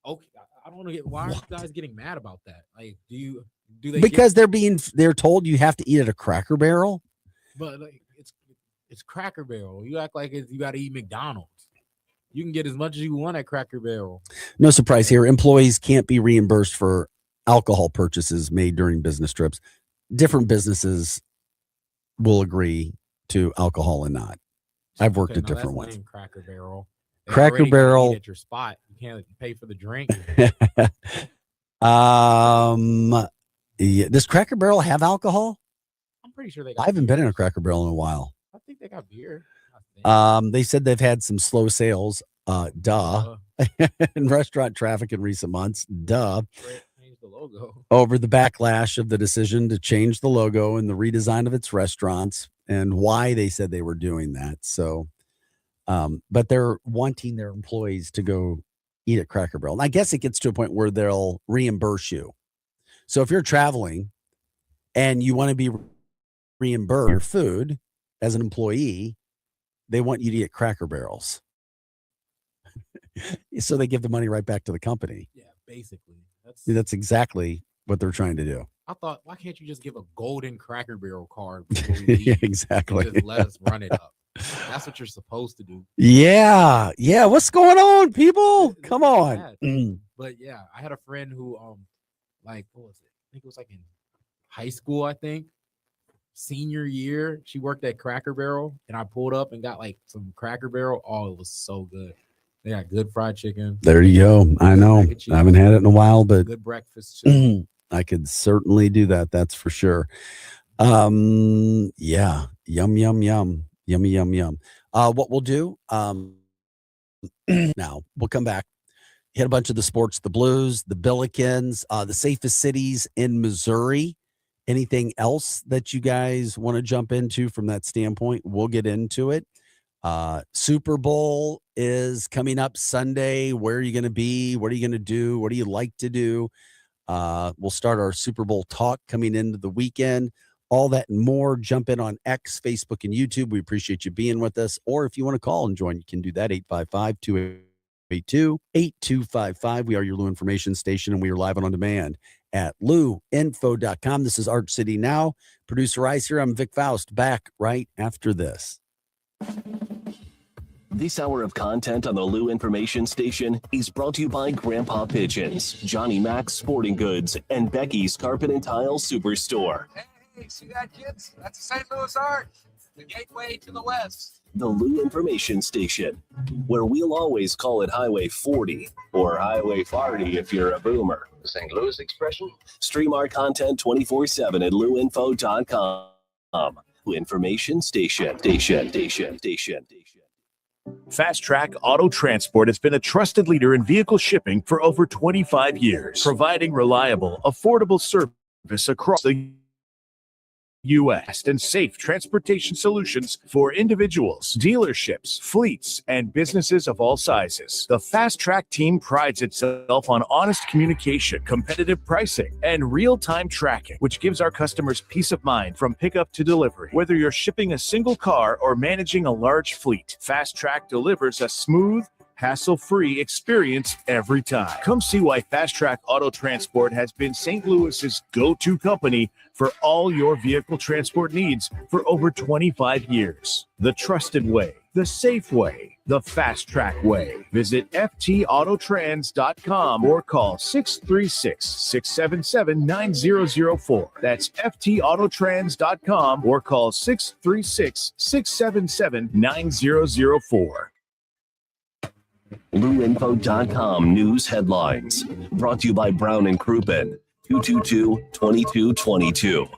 Okay, I don't know why are you guys getting mad about that? Like, do they? Because they're told you have to eat at a Cracker Barrel. But like, it's Cracker Barrel. You act like you got to eat McDonald's. You can get as much as you want at Cracker Barrel. No surprise here. Employees can't be reimbursed for alcohol purchases made during business trips. Different businesses will agree to alcohol and not. I've worked at different ones. Cracker Barrel. Cracker Barrel at your spot. You can't pay for the drink. Yeah. Does Cracker Barrel have alcohol? I'm pretty sure I haven't been in a Cracker Barrel in a while. I think they got beer. They said they've had some slow sales. In restaurant traffic in recent months. Change the logo. Over the backlash of the decision to change the logo and the redesign of its restaurants, and why they said they were doing that. So, but they're wanting their employees to go eat at Cracker Barrel. And I guess it gets to a point where they'll reimburse you. So if you're traveling and you want to be reimburse your food as an employee, they want you to get Cracker Barrels. So they give the money right back to the company. Yeah, basically. That's exactly what they're trying to do. I thought, why can't you just give a golden Cracker Barrel card before we leave? Yeah, exactly. And just let us run it up. That's what you're supposed to do. Yeah. What's going on, people? Come on. But yeah, I had a friend who, like, what was it? I think it was like in high school, I think. Senior year, she worked at Cracker Barrel, and I pulled up and got like some Cracker Barrel. Oh, it was so good. They got good fried chicken. There you go. I know. I haven't had it in a while, but good breakfast too. I could certainly do that. That's for sure. Yeah. Yum, yum, yum. Yummy, yum, yum. What we'll do now, we'll come back, hit a bunch of the sports, the Blues, the Billikens, the safest cities in Missouri. Anything else that you guys want to jump into from that standpoint? We'll get into it. Super Bowl is coming up Sunday. Where are you going to be? What are you going to do? What do you like to do? We'll start our Super Bowl talk coming into the weekend. All that and more. Jump in on X, Facebook, and YouTube. We appreciate you being with us. Or if you want to call and join, you can do that. 855-282-8255. We are your Lou Information Station, and we are live and on demand at luinfo.com. This is Arch City Now. Producer Ice here. I'm Vic Faust. Back right after this. This hour of content on the Lou Information Station is brought to you by Grandpa Pigeons, Johnny Mac's Sporting Goods, and Becky's Carpet and Tile Superstore. Hey, see that, kids? That's the St. Louis Arch, the gateway to the West. The Lou Information Station, where we'll always call it Highway 40 or Highway 40 if you're a boomer. The St. Louis expression? Stream our content 24/7 at luinfo.com. Lou Information Station. Fast Track Auto Transport has been a trusted leader in vehicle shipping for over 25 years, providing reliable, affordable service across the U.S. and safe transportation solutions for individuals, dealerships, fleets, and businesses of all sizes. The Fast Track team prides itself on honest communication, competitive pricing, and real-time tracking, which gives our customers peace of mind from pickup to delivery. Whether you're shipping a single car or managing a large fleet, Fast Track delivers a smooth, hassle-free experience every time. Come see why Fast Track Auto Transport has been St. Louis's go-to company for all your vehicle transport needs for over 25 years. The trusted way, the safe way, the Fast Track way. Visit ftautotrans.com or call 636-677-9004. That's ftautotrans.com or call 636-677-9004. luinfo.com news headlines brought to you by Brown and Crouppen, 222-2222.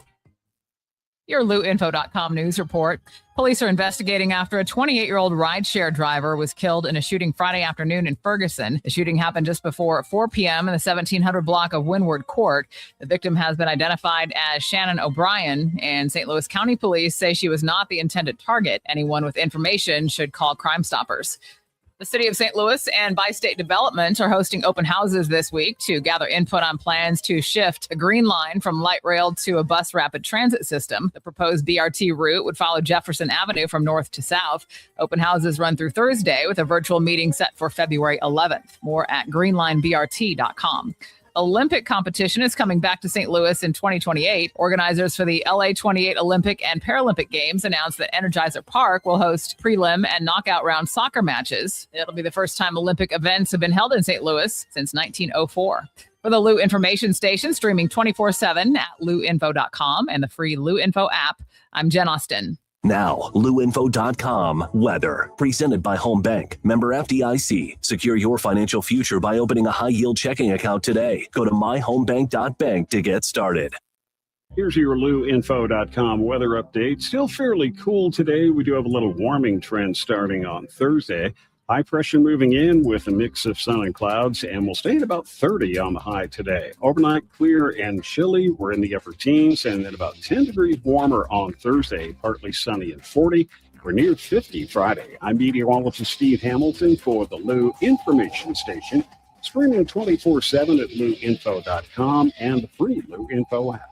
Your luinfo.com news report. Police are investigating after a 28-year-old rideshare driver was killed in a shooting Friday afternoon in Ferguson. The shooting happened just before 4 p.m. in the 1700 block of Windward Court. The victim has been identified as Shannon O'Brien, and St. Louis County Police say she was not the intended target. Anyone with information should call Crime Stoppers. The City of St. Louis and Bi-State Development are hosting open houses this week to gather input on plans to shift a green line from light rail to a bus rapid transit system. The proposed BRT route would follow Jefferson Avenue from north to south. Open houses run through Thursday with a virtual meeting set for February 11th. More at greenlinebrt.com. Olympic competition is coming back to St. Louis in 2028. Organizers for the LA 28 Olympic and Paralympic Games announced that Energizer Park will host prelim and knockout round soccer matches. It'll be the first time Olympic events have been held in St. Louis since 1904. For the Lou Information Station, streaming 24/7 at luinfo.com and the free Lou Info app, I'm Jen Austin. Now, luinfo.com weather, presented by Home Bank, member FDIC. Secure your financial future by opening a high-yield checking account today. Go to myhomebank.bank to get started. Here's your luinfo.com weather update. Still fairly cool today. We do have a little warming trend starting on Thursday. High pressure moving in with a mix of sun and clouds, and we'll stay at about 30 on the high today. Overnight, clear and chilly. We're in the upper teens, and then about 10 degrees warmer on Thursday, partly sunny and 40. We're near 50 Friday. I'm meteorologist Steve Hamilton for the Lou Information Station, streaming 24/7 at luinfo.com and the free Lou Info app.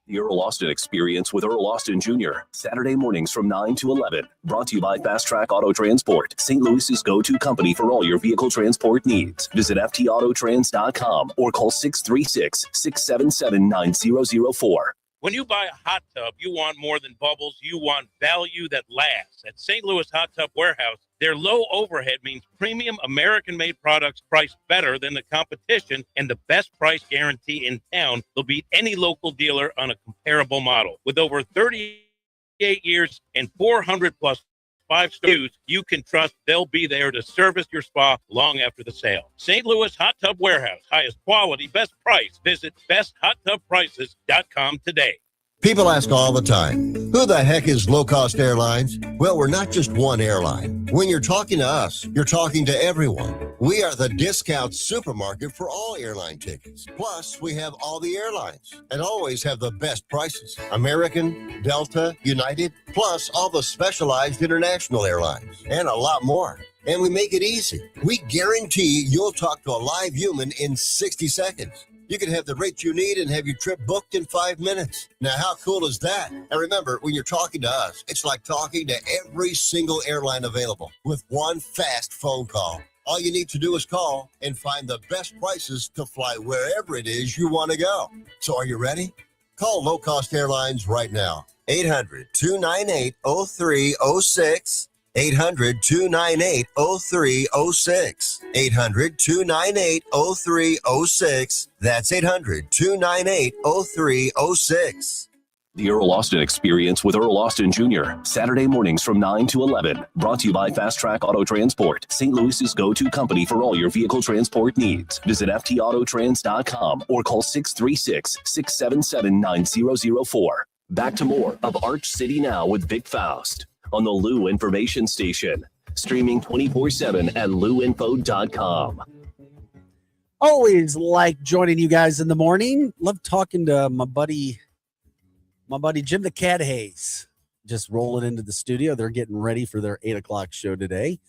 The Earl Austin Experience with Earl Austin Jr. Saturday mornings from 9 to 11. Brought to you by Fast Track Auto Transport, St. Louis's go-to company for all your vehicle transport needs. Visit ftautotrans.com or call 636-677-9004. When you buy a hot tub, you want more than bubbles. You want value that lasts. At St. Louis Hot Tub Warehouse, their low overhead means premium American-made products priced better than the competition and the best price guarantee in town. They'll beat any local dealer on a comparable model. With over 38 years and 400-plus 5 SKUs, you can trust they'll be there to service your spa long after the sale. St. Louis Hot Tub Warehouse. Highest quality, best price. Visit besthotTubPrices.com today. People ask all the time, who the heck is Low Cost Airlines? Well, we're not just one airline. When you're talking to us, you're talking to everyone. We are the discount supermarket for all airline tickets. Plus, we have all the airlines and always have the best prices. American, Delta, United, plus all the specialized international airlines and a lot more. And we make it easy. We guarantee you'll talk to a live human in 60 seconds. You can have the rate you need and have your trip booked in 5 minutes. Now, how cool is that? And remember, when you're talking to us, it's like talking to every single airline available with one fast phone call. All you need to do is call and find the best prices to fly wherever it is you want to go. So are you ready? Call Low Cost Airlines right now. 800-298-0306. 800-298-0306. 800-298-0306. That's 800-298-0306. The Earl Austin Experience with Earl Austin Jr. Saturday mornings from 9 to 11. Brought to you by Fast Track Auto Transport, St. Louis's go-to company for all your vehicle transport needs. Visit ftautotrans.com or call 636-677-9004. Back to more of Arch City Now with Vic Faust on the Lou Information Station. Streaming 24/7 at louinfo.com. Always like joining you guys in the morning. Love talking to my buddy Jim the Cat Hayes. Just rolling into the studio. They're getting ready for their 8 o'clock show today.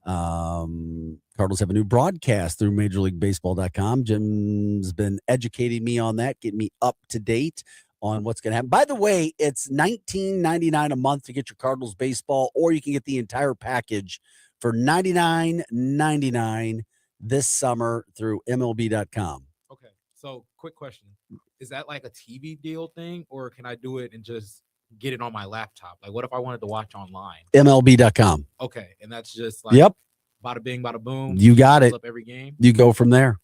Cardinals have a new broadcast through MajorLeagueBaseball.com. Jim's been educating me on that, getting me up to date on what's going to happen. By the way, it's $19.99 a month to get your Cardinals baseball, or you can get the entire package for $99.99 this summer through MLB.com. Okay, so quick question. Is that like a TV deal thing, or can I do it and just get it on my laptop? Like, what if I wanted to watch online? MLB.com. Okay, and that's just like, yep, bada bing, bada boom. You got it. Up every game. You go from there.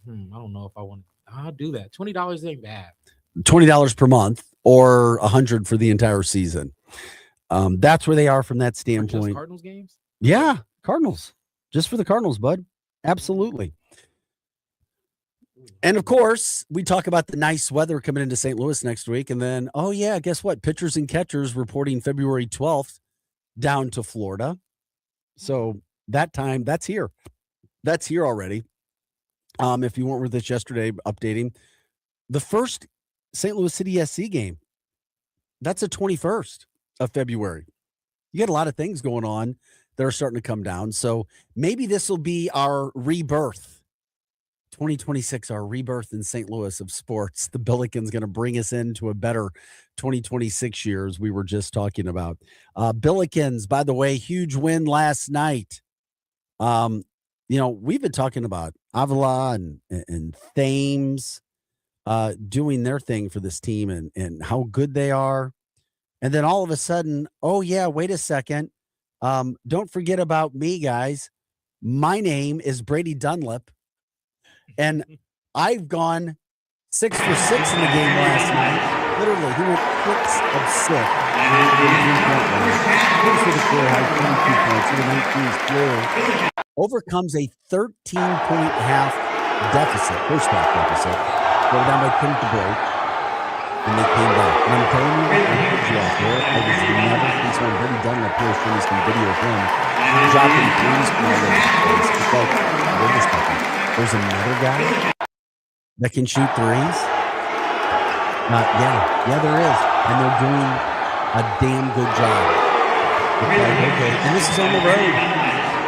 I don't know if I want. I'll do that. $20 ain't bad. $20 per month or $100 for the entire season. That's where they are from that standpoint. Just Cardinals games? Yeah, Cardinals. Just for the Cardinals, bud. Absolutely. And of course, we talk about the nice weather coming into St. Louis next week. And then, oh yeah, guess what? Pitchers and catchers reporting February 12th down to Florida. So that time, that's here. That's here already. If you weren't with us yesterday, updating the first St. Louis City SC game. That's the 21st of February. You got a lot of things going on that are starting to come down. So maybe this will be our rebirth. 2026, our rebirth in St. Louis of sports. The Billikens going to bring us into a better 2026 year, as we were just talking about. Billikens, by the way, huge win last night. We've been talking about Avila and Thames doing their thing for this team and how good they are. And then all of a sudden, oh yeah, wait a second. Don't forget about me, guys. My name is Brady Dunlap, and I've gone 6 for 6 in the game last night. Literally, he went 6 of 6. Overcomes a 13-point half deficit, first half deficit. Go down by 10 to break, and they came back. And I'm telling you, I was never concerned. Brady Dunlap here showing some video of him dropping threes from all over the place. It's like, wait a second. There's another guy that can shoot threes. Yeah, there is, and they're doing a damn good job. Okay, and this is on the road.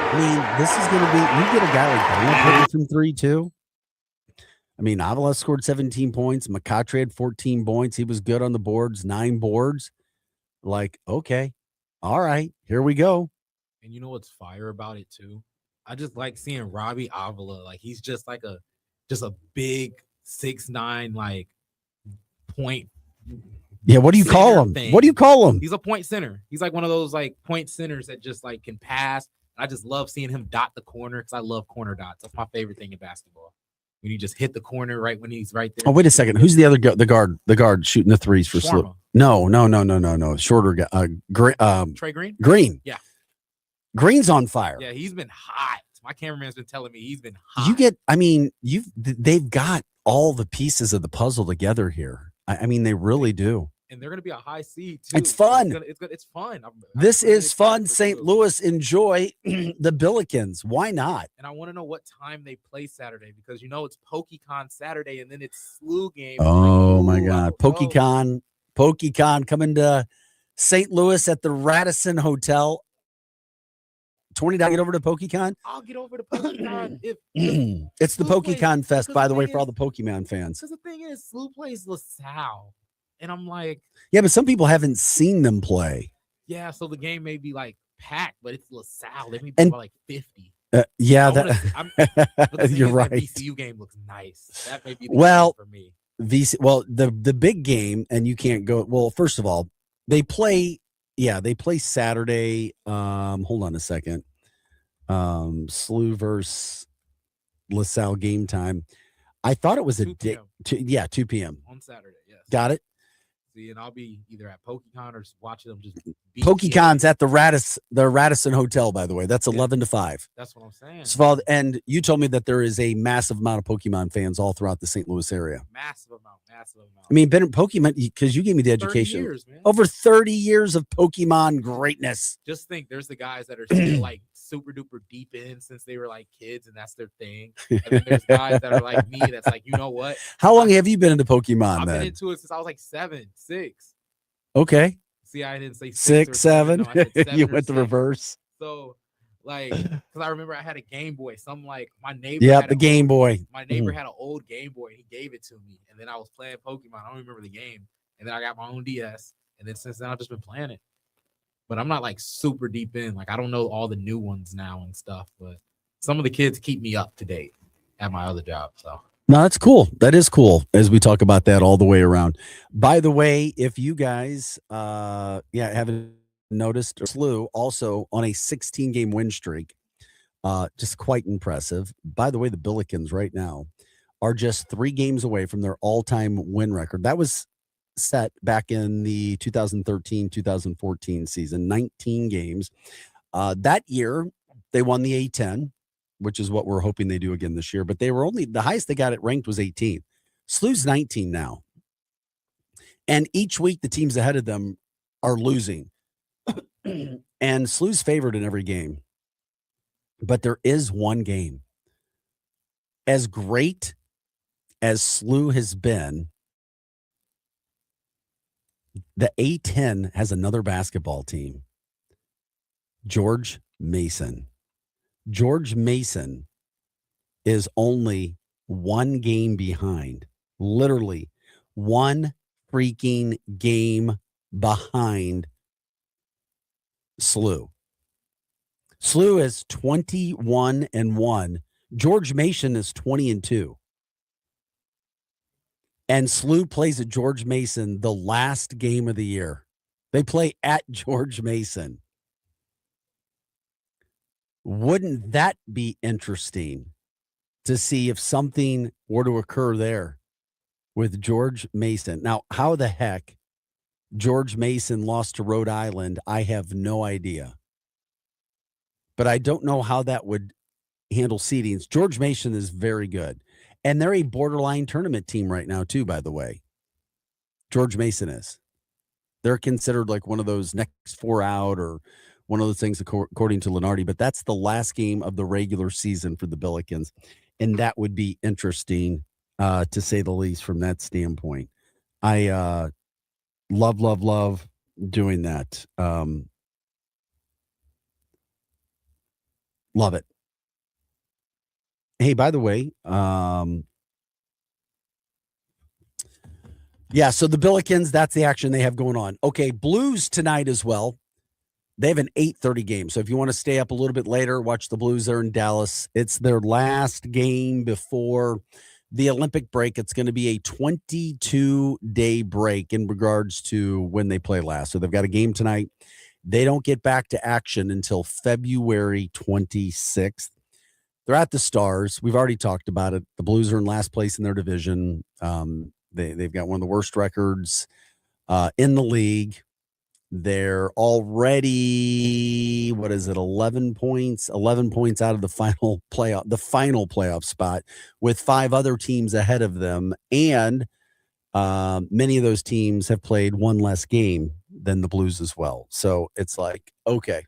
I mean, this is going to be. You get a guy like that, you put him from 3 too. I mean, Avila scored 17 points. McCatre had 14 points. He was good on the boards, 9 boards. Like, okay, all right, here we go. And you know what's fire about it too? I just like seeing Robbie Avila. Like he's just like a big 6'9", like point. Yeah, what do you call him? Thing. What do you call him? He's a point center. He's like one of those like point centers that just like can pass. I just love seeing him dot the corner because I love corner dots. That's my favorite thing in basketball. When you just hit the corner right when he's right there. Oh, wait a second. Who's the other the guard shooting the threes for SLU? No. Shorter guy. Trey Green? Green. Yeah. Green's on fire. Yeah, he's been hot. My cameraman's been telling me he's been hot. They've got all the pieces of the puzzle together here. I mean, they really do. And they're going to be a high seed, too. It's fun. It's fun. This is fun. St. Louis, enjoy the Billikens. Why not? And I want to know what time they play Saturday because, it's PokeCon Saturday and then it's SLU game. Oh, my God. PokeCon coming to St. Louis at the Radisson Hotel. $20 to get over to PokeCon? I'll get over to PokeCon. It's the PokeCon Fest, by the way, for all the Pokemon fans. Because the thing is, SLU plays LaSalle. And I'm like, yeah, but some people haven't seen them play. Yeah, so the game may be like packed, but it's LaSalle. They may be like 50. Yeah, but you're right. That VCU game looks nice. That may be the game for me. The big game, and you can't go. Well, first of all, they play Saturday. Hold on a second. SLU versus LaSalle game time. I thought it was a day. 2 p.m. on Saturday. Yes, got it. See, and I'll be either at PokeCon or watching them just. PokeCon's at the Radisson Hotel, by the way. That's 11 to 5. That's what I'm saying. So, and you told me that there is a massive amount of Pokemon fans all throughout the St. Louis area. Massive amount. I mean, been Pokemon because you gave me the education. 30 years, man. Over 30 years of Pokemon greatness. Just think, there's the guys that are still like super duper deep in since they were like kids, and that's their thing. And then there's guys that are like me, that's like, you know what? How long have you been into Pokemon? I've then been into it since I was like 7, 6. Okay. See, I didn't say 6, 7. No, I said 7 You or went the 6. reverse. So, like, because I remember I had a Game Boy. Some like my neighbor. Yeah, had the Game Boy. My neighbor had an old Game Boy. And he gave it to me, and then I was playing Pokemon. I don't remember the game, and then I got my own DS, and then since then I've just been playing it. But I'm not like super deep in. Like I don't know all the new ones now and stuff. But some of the kids keep me up to date at my other job. So. No, that's cool. That is cool as we talk about that all the way around. By the way, if you guys haven't noticed, SLU also on a 16-game win streak, just quite impressive. By the way, the Billikens right now are just 3 games away from their all-time win record. That was set back in the 2013-2014 season, 19 games. That year, they won the A10, which is what we're hoping they do again this year. But they were only, the highest they got it ranked was 18. SLU's 19 now. And each week, the teams ahead of them are losing. And SLU's favored in every game. But there is one game. As great as SLU has been, the A10 has another basketball team. George Mason. George Mason is only 1 game behind. Literally 1 freaking game behind SLU. SLU is 21-1. George Mason is 20-2. And SLU plays at George Mason the last game of the year. They play at George Mason. Wouldn't that be interesting to see if something were to occur there with George Mason? Now, how the heck George Mason lost to Rhode Island, I have no idea. But I don't know how that would handle seedings. George Mason is very good. And they're a borderline tournament team right now, too, by the way. George Mason is. They're considered like one of those next 4 out or one of those things, according to Lenardi. But that's the last game of the regular season for the Billikens. And that would be interesting, to say the least, from that standpoint. I love doing that. Love it. Hey, by the way, Yeah, so the Billikens, that's the action they have going on. Okay, Blues tonight as well. They have an 8:30 game. So if you want to stay up a little bit later, watch the Blues there in Dallas. It's their last game before the Olympic break. It's going to be a 22-day break in regards to when they play last. So they've got a game tonight. They don't get back to action until February 26th. They're at the Stars. We've already talked about it. The Blues are in last place in their division. They've got one of the worst records in the league. They're already, 11 points out of the final playoff spot with 5 other teams ahead of them. And many of those teams have played one less game than the Blues as well. So it's like, okay,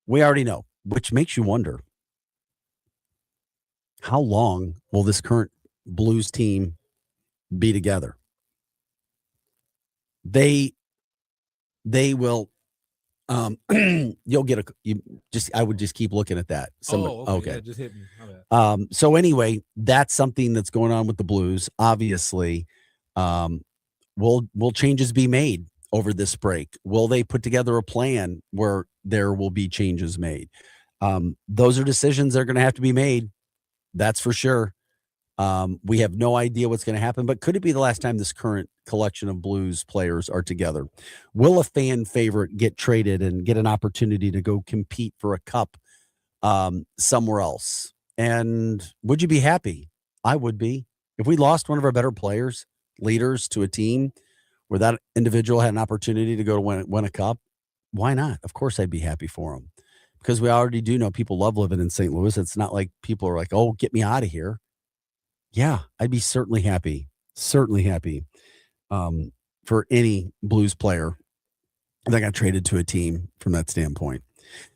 we already know, which makes you wonder, how long will this current Blues team be together? They will, you'll get I would just keep looking at that. Okay. Yeah, just hit me. My bad. So anyway, that's something that's going on with the Blues. Obviously, will changes be made over this break? Will they put together a plan where there will be changes made? Those are decisions that are going to have to be made. That's for sure. We have no idea what's going to happen, but could it be the last time this current collection of Blues players are together? Will a fan favorite get traded and get an opportunity to go compete for a cup somewhere else? And would you be happy? I would be. If we lost one of our better players, leaders to a team where that individual had an opportunity to go to win a cup, why not? Of course I'd be happy for him, because we already do know people love living in St. Louis. It's not like people are like, oh, get me out of here. Yeah, I'd be certainly happy for any Blues player that got traded to a team from that standpoint.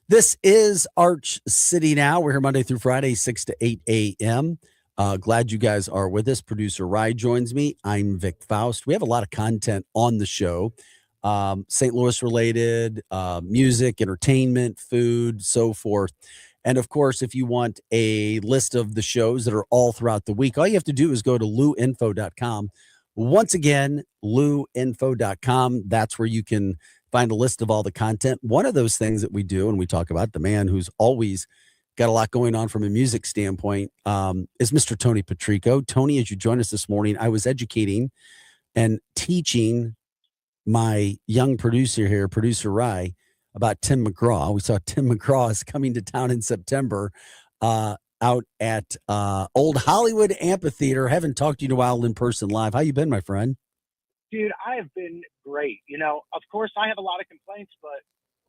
This is Arch City Now. We're here Monday through Friday, 6 to 8 a.m. Glad you guys are with us. Producer Rye joins me. I'm Vic Faust. We have a lot of content on the show, St. Louis related, music, entertainment, food, so forth. And of course, if you want a list of the shows that are all throughout the week, all you have to do is go to luinfo.com. Once again, luinfo.com. That's where you can find a list of all the content. One of those things that we do, and we talk about, the man who's always got a lot going on from a music standpoint, is Mr. Tony Patrico. Tony, as you joined us this morning, I was educating and teaching my young producer here, producer Rye, about Tim McGraw. We saw Tim McGraw is coming to town in September out at Old Hollywood Amphitheater. Haven't talked to you in a while in person live. How you been, my friend? Dude, I have been great. You know, of course, I have a lot of complaints, but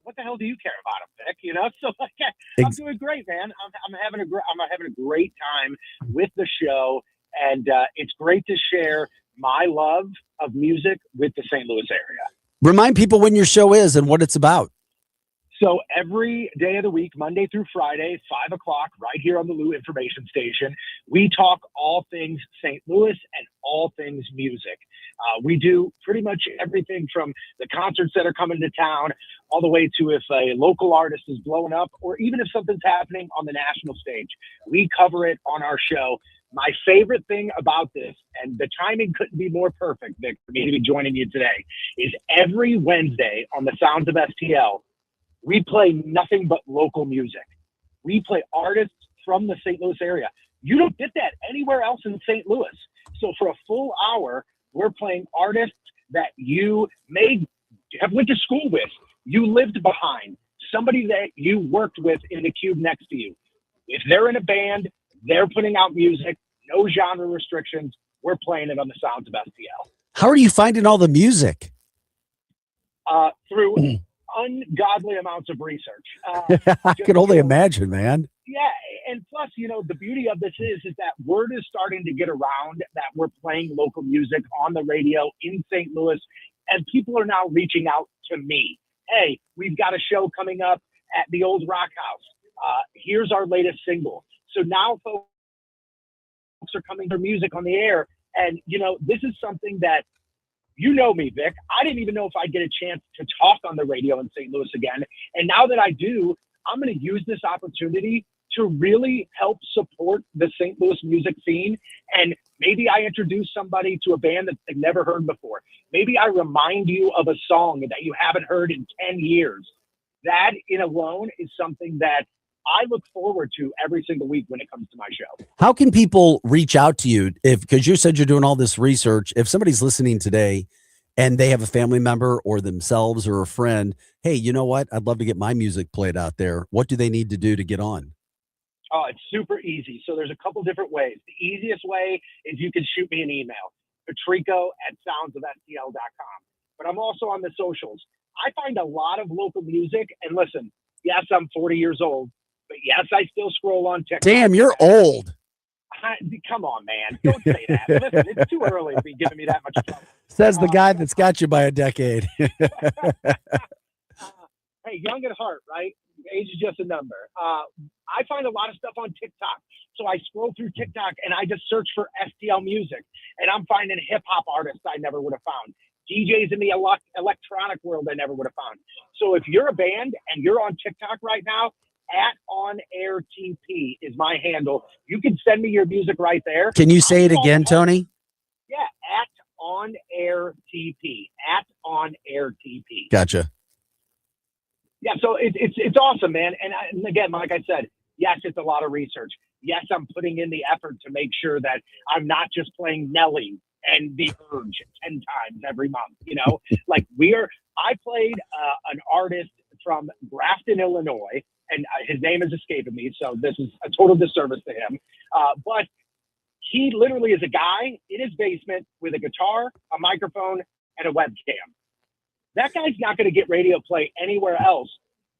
what the hell do you care about them, Vic? You know, so like, I'm doing great, man. I'm having a great time with the show, and it's great to share my love of music with the St. Louis area. Remind people when your show is and what it's about. So every day of the week, Monday through Friday, 5 o'clock, right here on the Lou Information Station, we talk all things St. Louis and all things music. We do pretty much everything from the concerts that are coming to town all the way to if a local artist is blowing up, or even if something's happening on the national stage. We cover it on our show. My favorite thing about this, and the timing couldn't be more perfect, Vic, for me to be joining you today, is every Wednesday on the Sounds of STL, we play nothing but local music. We play artists from the St. Louis area. You don't get that anywhere else in St. Louis. So for a full hour, we're playing artists that you may have went to school with, you lived behind, somebody that you worked with in the cube next to you. If they're in a band, they're putting out music, no genre restrictions. We're playing it on the Sounds of STL. How are you finding all the music? Through ungodly amounts of research. I can only imagine, man. Yeah, and plus, you know, the beauty of this is that word is starting to get around that we're playing local music on the radio in St. Louis, and people are now reaching out to me. Hey, we've got a show coming up at the Old Rock House. Here's our latest single. So now folks are coming for music on the air, and, you know, this is something that, you know me, Vic. I didn't even know if I'd get a chance to talk on the radio in St. Louis again. And now that I do, I'm going to use this opportunity to really help support the St. Louis music scene. And maybe I introduce somebody to a band that they've never heard before. Maybe I remind you of a song that you haven't heard in 10 years. That in alone is something that I look forward to every single week when it comes to my show. How can people reach out to you? Because you said you're doing all this research. If somebody's listening today and they have a family member or themselves or a friend, hey, you know what? I'd love to get my music played out there. What do they need to do to get on? Oh, it's super easy. So there's a couple different ways. The easiest way is you can shoot me an email, patrico@soundsofstl.com. But I'm also on the socials. I find a lot of local music. And listen, yes, I'm 40 years old, but yes, I still scroll on TikTok. Damn, you're old. Come on, man. Don't say that. Listen, it's too early to be giving me that much trouble. Says the guy that's got you by a decade. Hey, young at heart, right? Age is just a number. I find a lot of stuff on TikTok. So I scroll through TikTok and I just search for STL music. And I'm finding hip hop artists I never would have found. DJs in the electronic world I never would have found. So if you're a band and you're on TikTok right now, @OnAirTP is my handle. You can send me your music right there. Can you say it again, Tony? Yeah, @OnAirTP. @OnAirTP. Gotcha. Yeah, so it's awesome, man. And again, like I said, yes, it's a lot of research. Yes, I'm putting in the effort to make sure that I'm not just playing Nelly and The Urge 10 times every month. You know, like I played an artist from Grafton, Illinois, and his name is escaping me, so this is a total disservice to him. But he literally is a guy in his basement with a guitar, a microphone, and a webcam. That guy's not going to get radio play anywhere else.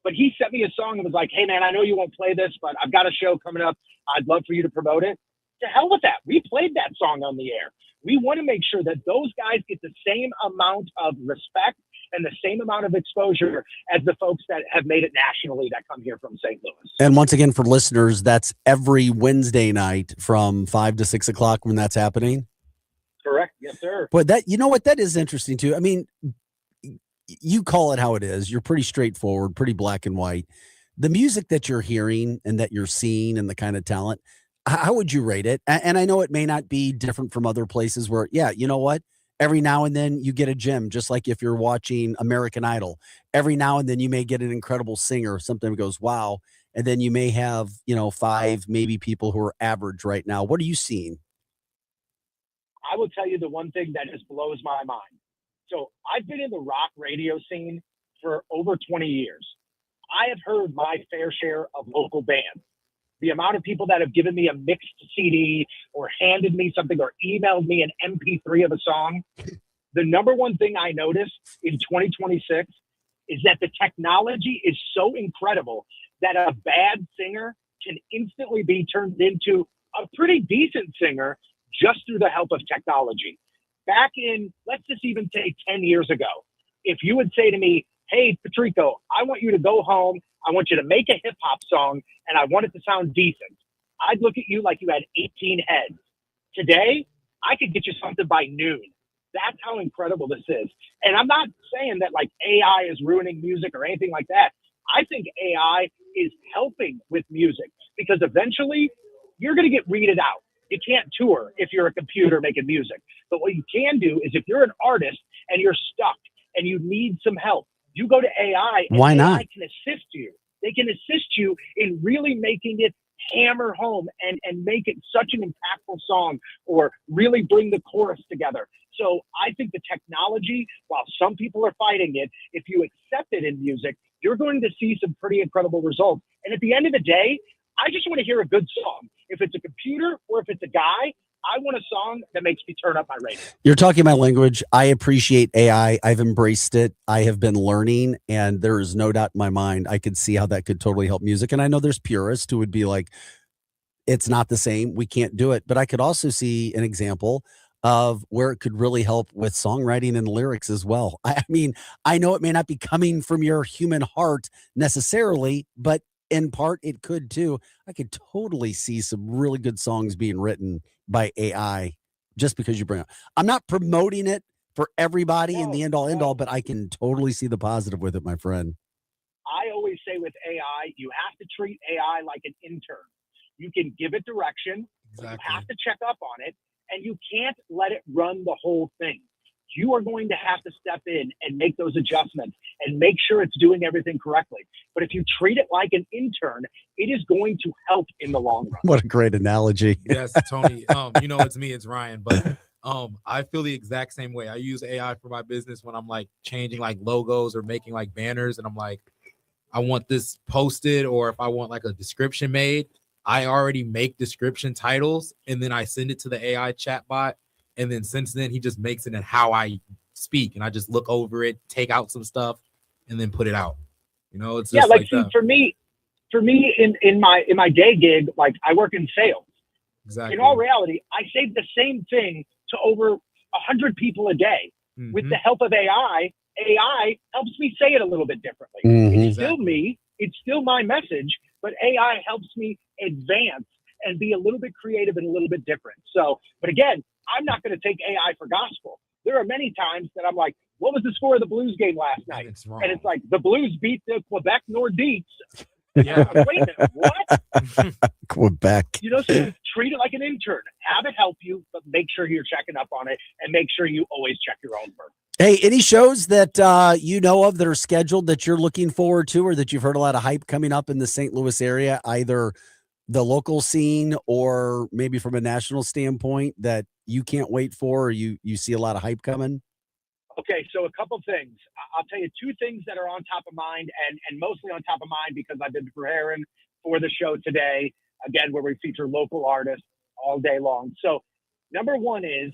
But he sent me a song and was like, hey, man, I know you won't play this, but I've got a show coming up. I'd love for you to promote it. To hell with that. We played that song on the air. We want to make sure that those guys get the same amount of respect and the same amount of exposure as the folks that have made it nationally that come here from St. Louis. And once again, for listeners, that's every Wednesday night from 5 to 6 o'clock when that's happening. Correct. Yes, sir. But that, you know what, that is interesting too. I mean, you call it how it is. You're pretty straightforward, pretty black and white. The music that you're hearing and that you're seeing and the kind of talent, how would you rate it? And I know it may not be different from other places where, yeah, you know what? Every now and then you get a gem, just like if you're watching American Idol. Every now and then you may get an incredible singer, something that goes, wow. And then you may have, 5 maybe people who are average right now. What are you seeing? I will tell you the one thing that just blows my mind. So I've been in the rock radio scene for over 20 years. I have heard my fair share of local bands. The amount of people that have given me a mixed CD or handed me something or emailed me an MP3 of a song. The number one thing I noticed in 2026 is that the technology is so incredible that a bad singer can instantly be turned into a pretty decent singer just through the help of technology. Back in, let's just even say 10 years ago, if you would say to me, hey, Patrico, I want you to go home. I want you to make a hip hop song and I want it to sound decent. I'd look at you like you had 18 heads. Today, I could get you something by noon. That's how incredible this is. And I'm not saying that like AI is ruining music or anything like that. I think AI is helping with music because eventually you're going to get weeded out. You can't tour if you're a computer making music. But what you can do is if you're an artist and you're stuck and you need some help, you go to AI and Why not? AI can assist you. They can assist you in really making it hammer home and make it such an impactful song or really bring the chorus together. So I think the technology, while some people are fighting it, if you accept it in music, you're going to see some pretty incredible results. And at the end of the day, I just want to hear a good song. If it's a computer or if it's a guy, I want a song that makes me turn up my radio. You're talking my language. I appreciate AI. I've embraced it. I have been learning, and there is no doubt in my mind I could see how that could totally help music. And I know there's purists who would be like, it's not the same. We can't do it. But I could also see an example of where it could really help with songwriting and lyrics as well. I mean, I know it may not be coming from your human heart necessarily, but in part it could too. I could totally see some really good songs being written by AI just because you bring it. I'm not promoting it for everybody in the end all, but I can totally see the positive with it, my friend. I always say with AI, you have to treat AI like an intern. You can give it direction, but you have to check up on it, and you can't let it run the whole thing. You are going to have to step in and make those adjustments and make sure it's doing everything correctly. But if you treat it like an intern, it is going to help in the long run. What a great analogy. Yes, Tony. It's me, it's Ryan, but I feel the exact same way. I use AI for my business when I'm like changing like logos or making like banners, and I'm like, I want this posted, or if I want like a description made, I already make description titles and then I send it to the AI chatbot. And then since then, he just makes it in how I speak, and I just look over it, take out some stuff, and then put it out. It's just for me, in my day gig, like I work in sales. Exactly. In all reality, I say the same thing to over 100 people a day. Mm-hmm. With the help of AI helps me say it a little bit differently. Mm-hmm. It's still me. It's still my message, but AI helps me advance and be a little bit creative and a little bit different. So, but again, I'm not going to take AI for gospel. There are many times that I'm like, what was the score of the Blues game last night? And it's like, the Blues beat the Quebec Nordiques. Yeah. Wait a minute, what? Quebec. So treat it like an intern. Have it help you, but make sure you're checking up on it and make sure you always check your own work. Hey, any shows that you know of that are scheduled that you're looking forward to, or that you've heard a lot of hype coming up in the St. Louis area, either the local scene or maybe from a national standpoint, that you can't wait for, or you see a lot of hype coming? Okay, so a couple things. I'll tell you two things that are on top of mind, and mostly on top of mind because I've been preparing for the show today, again, where we feature local artists all day long. So number one is,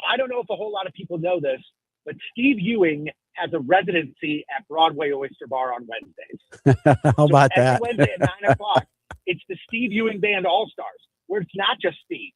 I don't know if a whole lot of people know this, but Steve Ewing has a residency at Broadway Oyster Bar on Wednesdays. How about every that? Wednesday at 9 o'clock, it's the Steve Ewing Band All-Stars, where it's not just Steve.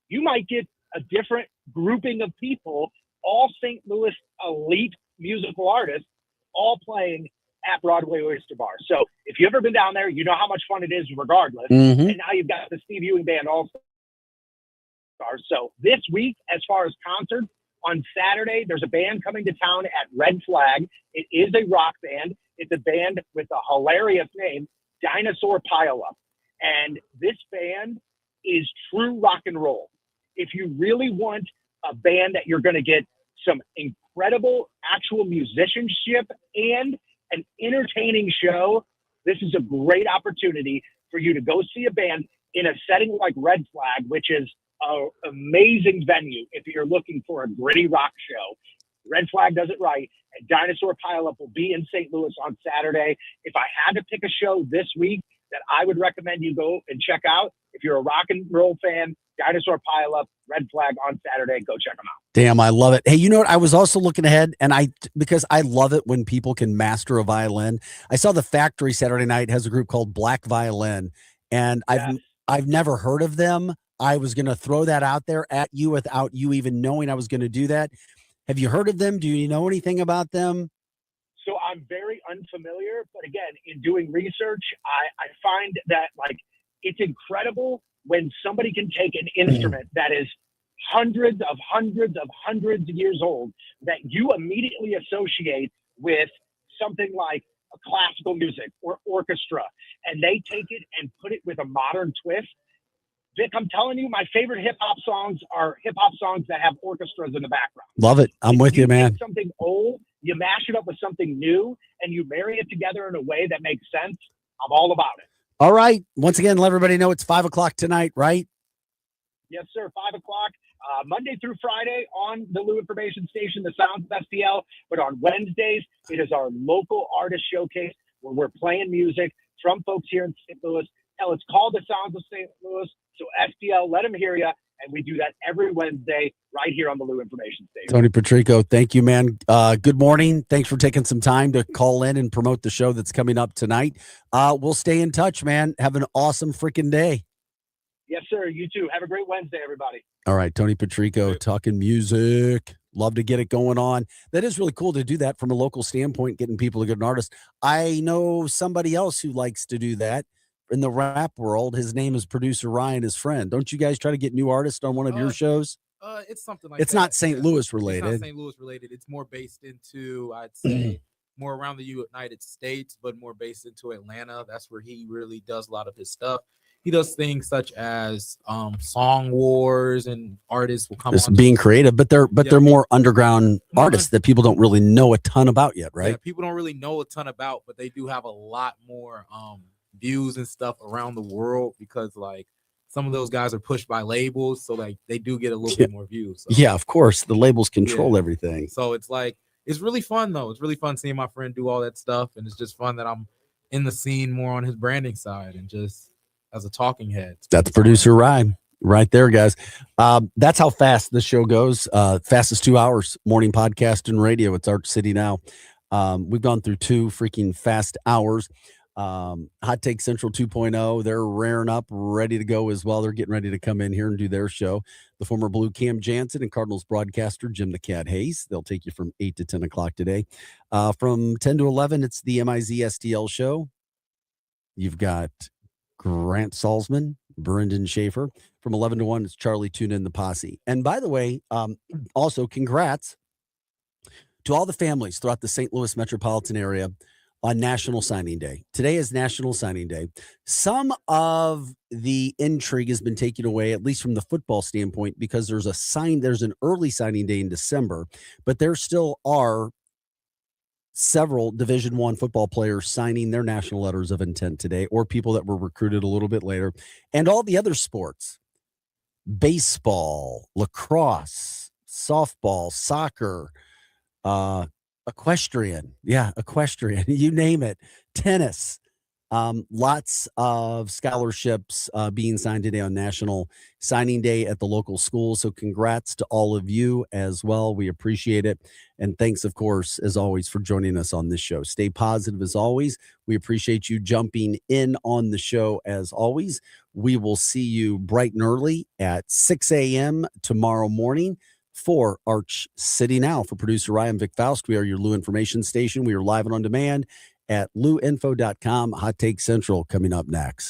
You might get a different grouping of people, all St. Louis elite musical artists, all playing at Broadway Oyster Bar. So if you've ever been down there, you know how much fun it is regardless. Mm-hmm. And now you've got the Steve Ewing Band All-Stars. So this week, as far as concerts, on Saturday, there's a band coming to town at Red Flag. It is a rock band. It's a band with a hilarious name, Dinosaur Pile-Up. And this band is true rock and roll. If you really want a band that you're going to get some incredible actual musicianship and an entertaining show, this is a great opportunity for you to go see a band in a setting like Red Flag, which is an amazing venue if you're looking for a gritty rock show. Red Flag does it right, and Dinosaur Pile-Up will be in St. Louis on Saturday. If I had to pick a show this week that I would recommend you go and check out, if you're a rock and roll fan, Dinosaur Pile-Up, Red Flag on Saturday, go check them out. Damn, I love it. Hey, you know what? I was also looking ahead, and because I love it when people can master a violin. I saw the Factory Saturday night has a group called Black Violin, and I've never heard of them. I was going to throw that out there at you without you even knowing I was going to do that. Have you heard of them? Do you know anything about them? So I'm very unfamiliar, but again, in doing research, I find that it's incredible when somebody can take an instrument that is hundreds of years old that you immediately associate with something like a classical music or orchestra, and they take it and put it with a modern twist. Vic, I'm telling you, my favorite hip-hop songs are hip-hop songs that have orchestras in the background. Love it. I'm with you, man. Take something old, you mash it up with something new, and you marry it together in a way that makes sense. I'm all about it. All right. Once again, let everybody know it's 5 o'clock tonight, right? Yes, sir. 5 o'clock, Monday through Friday on the Lou Information Station, the Sounds of STL. But on Wednesdays, it is our local artist showcase where we're playing music from folks here in St. Louis. Hell, it's called the Sounds of St. Louis. So STL, let them hear you. And we do that every Wednesday right here on the Lou Information Station. Tony Patrico, thank you, man. Good morning. Thanks for taking some time to call in and promote the show that's coming up tonight. We'll stay in touch, man. Have an awesome freaking day. Yes, sir. You too. Have a great Wednesday, everybody. All right, Tony Patrico talking music. Love to get it going on. That is really cool to do that from a local standpoint, getting people to get an artist. I know somebody else who likes to do that in the rap world. His name is producer Ryan, his friend. Don't you guys try to get new artists on one of your shows? It's something like it's that. not St. Louis related. It's not St. Louis related. It's more based into, I'd say, more around the United States, but more based into Atlanta. That's where he really does a lot of his stuff. He does things such as song wars, and artists will come It's on being creative, but they're more underground artists that people don't really know a ton about yet, right? Yeah, people don't really know a ton about, but they do have a lot more views and stuff around the world, because like some of those guys are pushed by labels, so like they do get a little bit more views. So. Yeah, of course. The labels control everything. So it's like, it's really fun though. It's really fun seeing my friend do all that stuff, and it's just fun that I'm in the scene more on his branding side and just as a talking head. That's producer Ryan right there, guys. That's how fast this show goes. Fastest 2 hours, morning podcast and radio. It's Arch City Now. We've gone through 2 freaking fast hours. Hot Take Central 2.0, they're raring up, ready to go as well. They're getting ready to come in here and do their show. The former Blue Cam Jansen and Cardinals broadcaster Jim the Cat Hayes. They'll take you from 8 to 10 o'clock today. From 10 to 11, it's the MIZ-STL show. You've got Grant Salzman, Brendan Schaefer. From 11 to 1, it's Charlie Tuna and the Posse. And by the way, also congrats to all the families throughout the St. Louis metropolitan area on National Signing Day. Today is National Signing Day. Some of the intrigue has been taken away, at least from the football standpoint, because there's an early signing day in December, but there still are several Division I football players signing their national letters of intent today, or people that were recruited a little bit later, and all the other sports, baseball, lacrosse, softball, soccer, equestrian, you name it, tennis. Lots of scholarships being signed today on National Signing Day at the local schools. So congrats to all of you as well. We appreciate it. And thanks, of course, as always, for joining us on this show. Stay positive as always. We appreciate you jumping in on the show as always. We will see you bright and early at 6 a.m. tomorrow morning for Arch City Now. For producer Ryan, Vic Faust, we are your Lou information station. We are live and on demand at louinfo.com. Hot Take Central coming up next.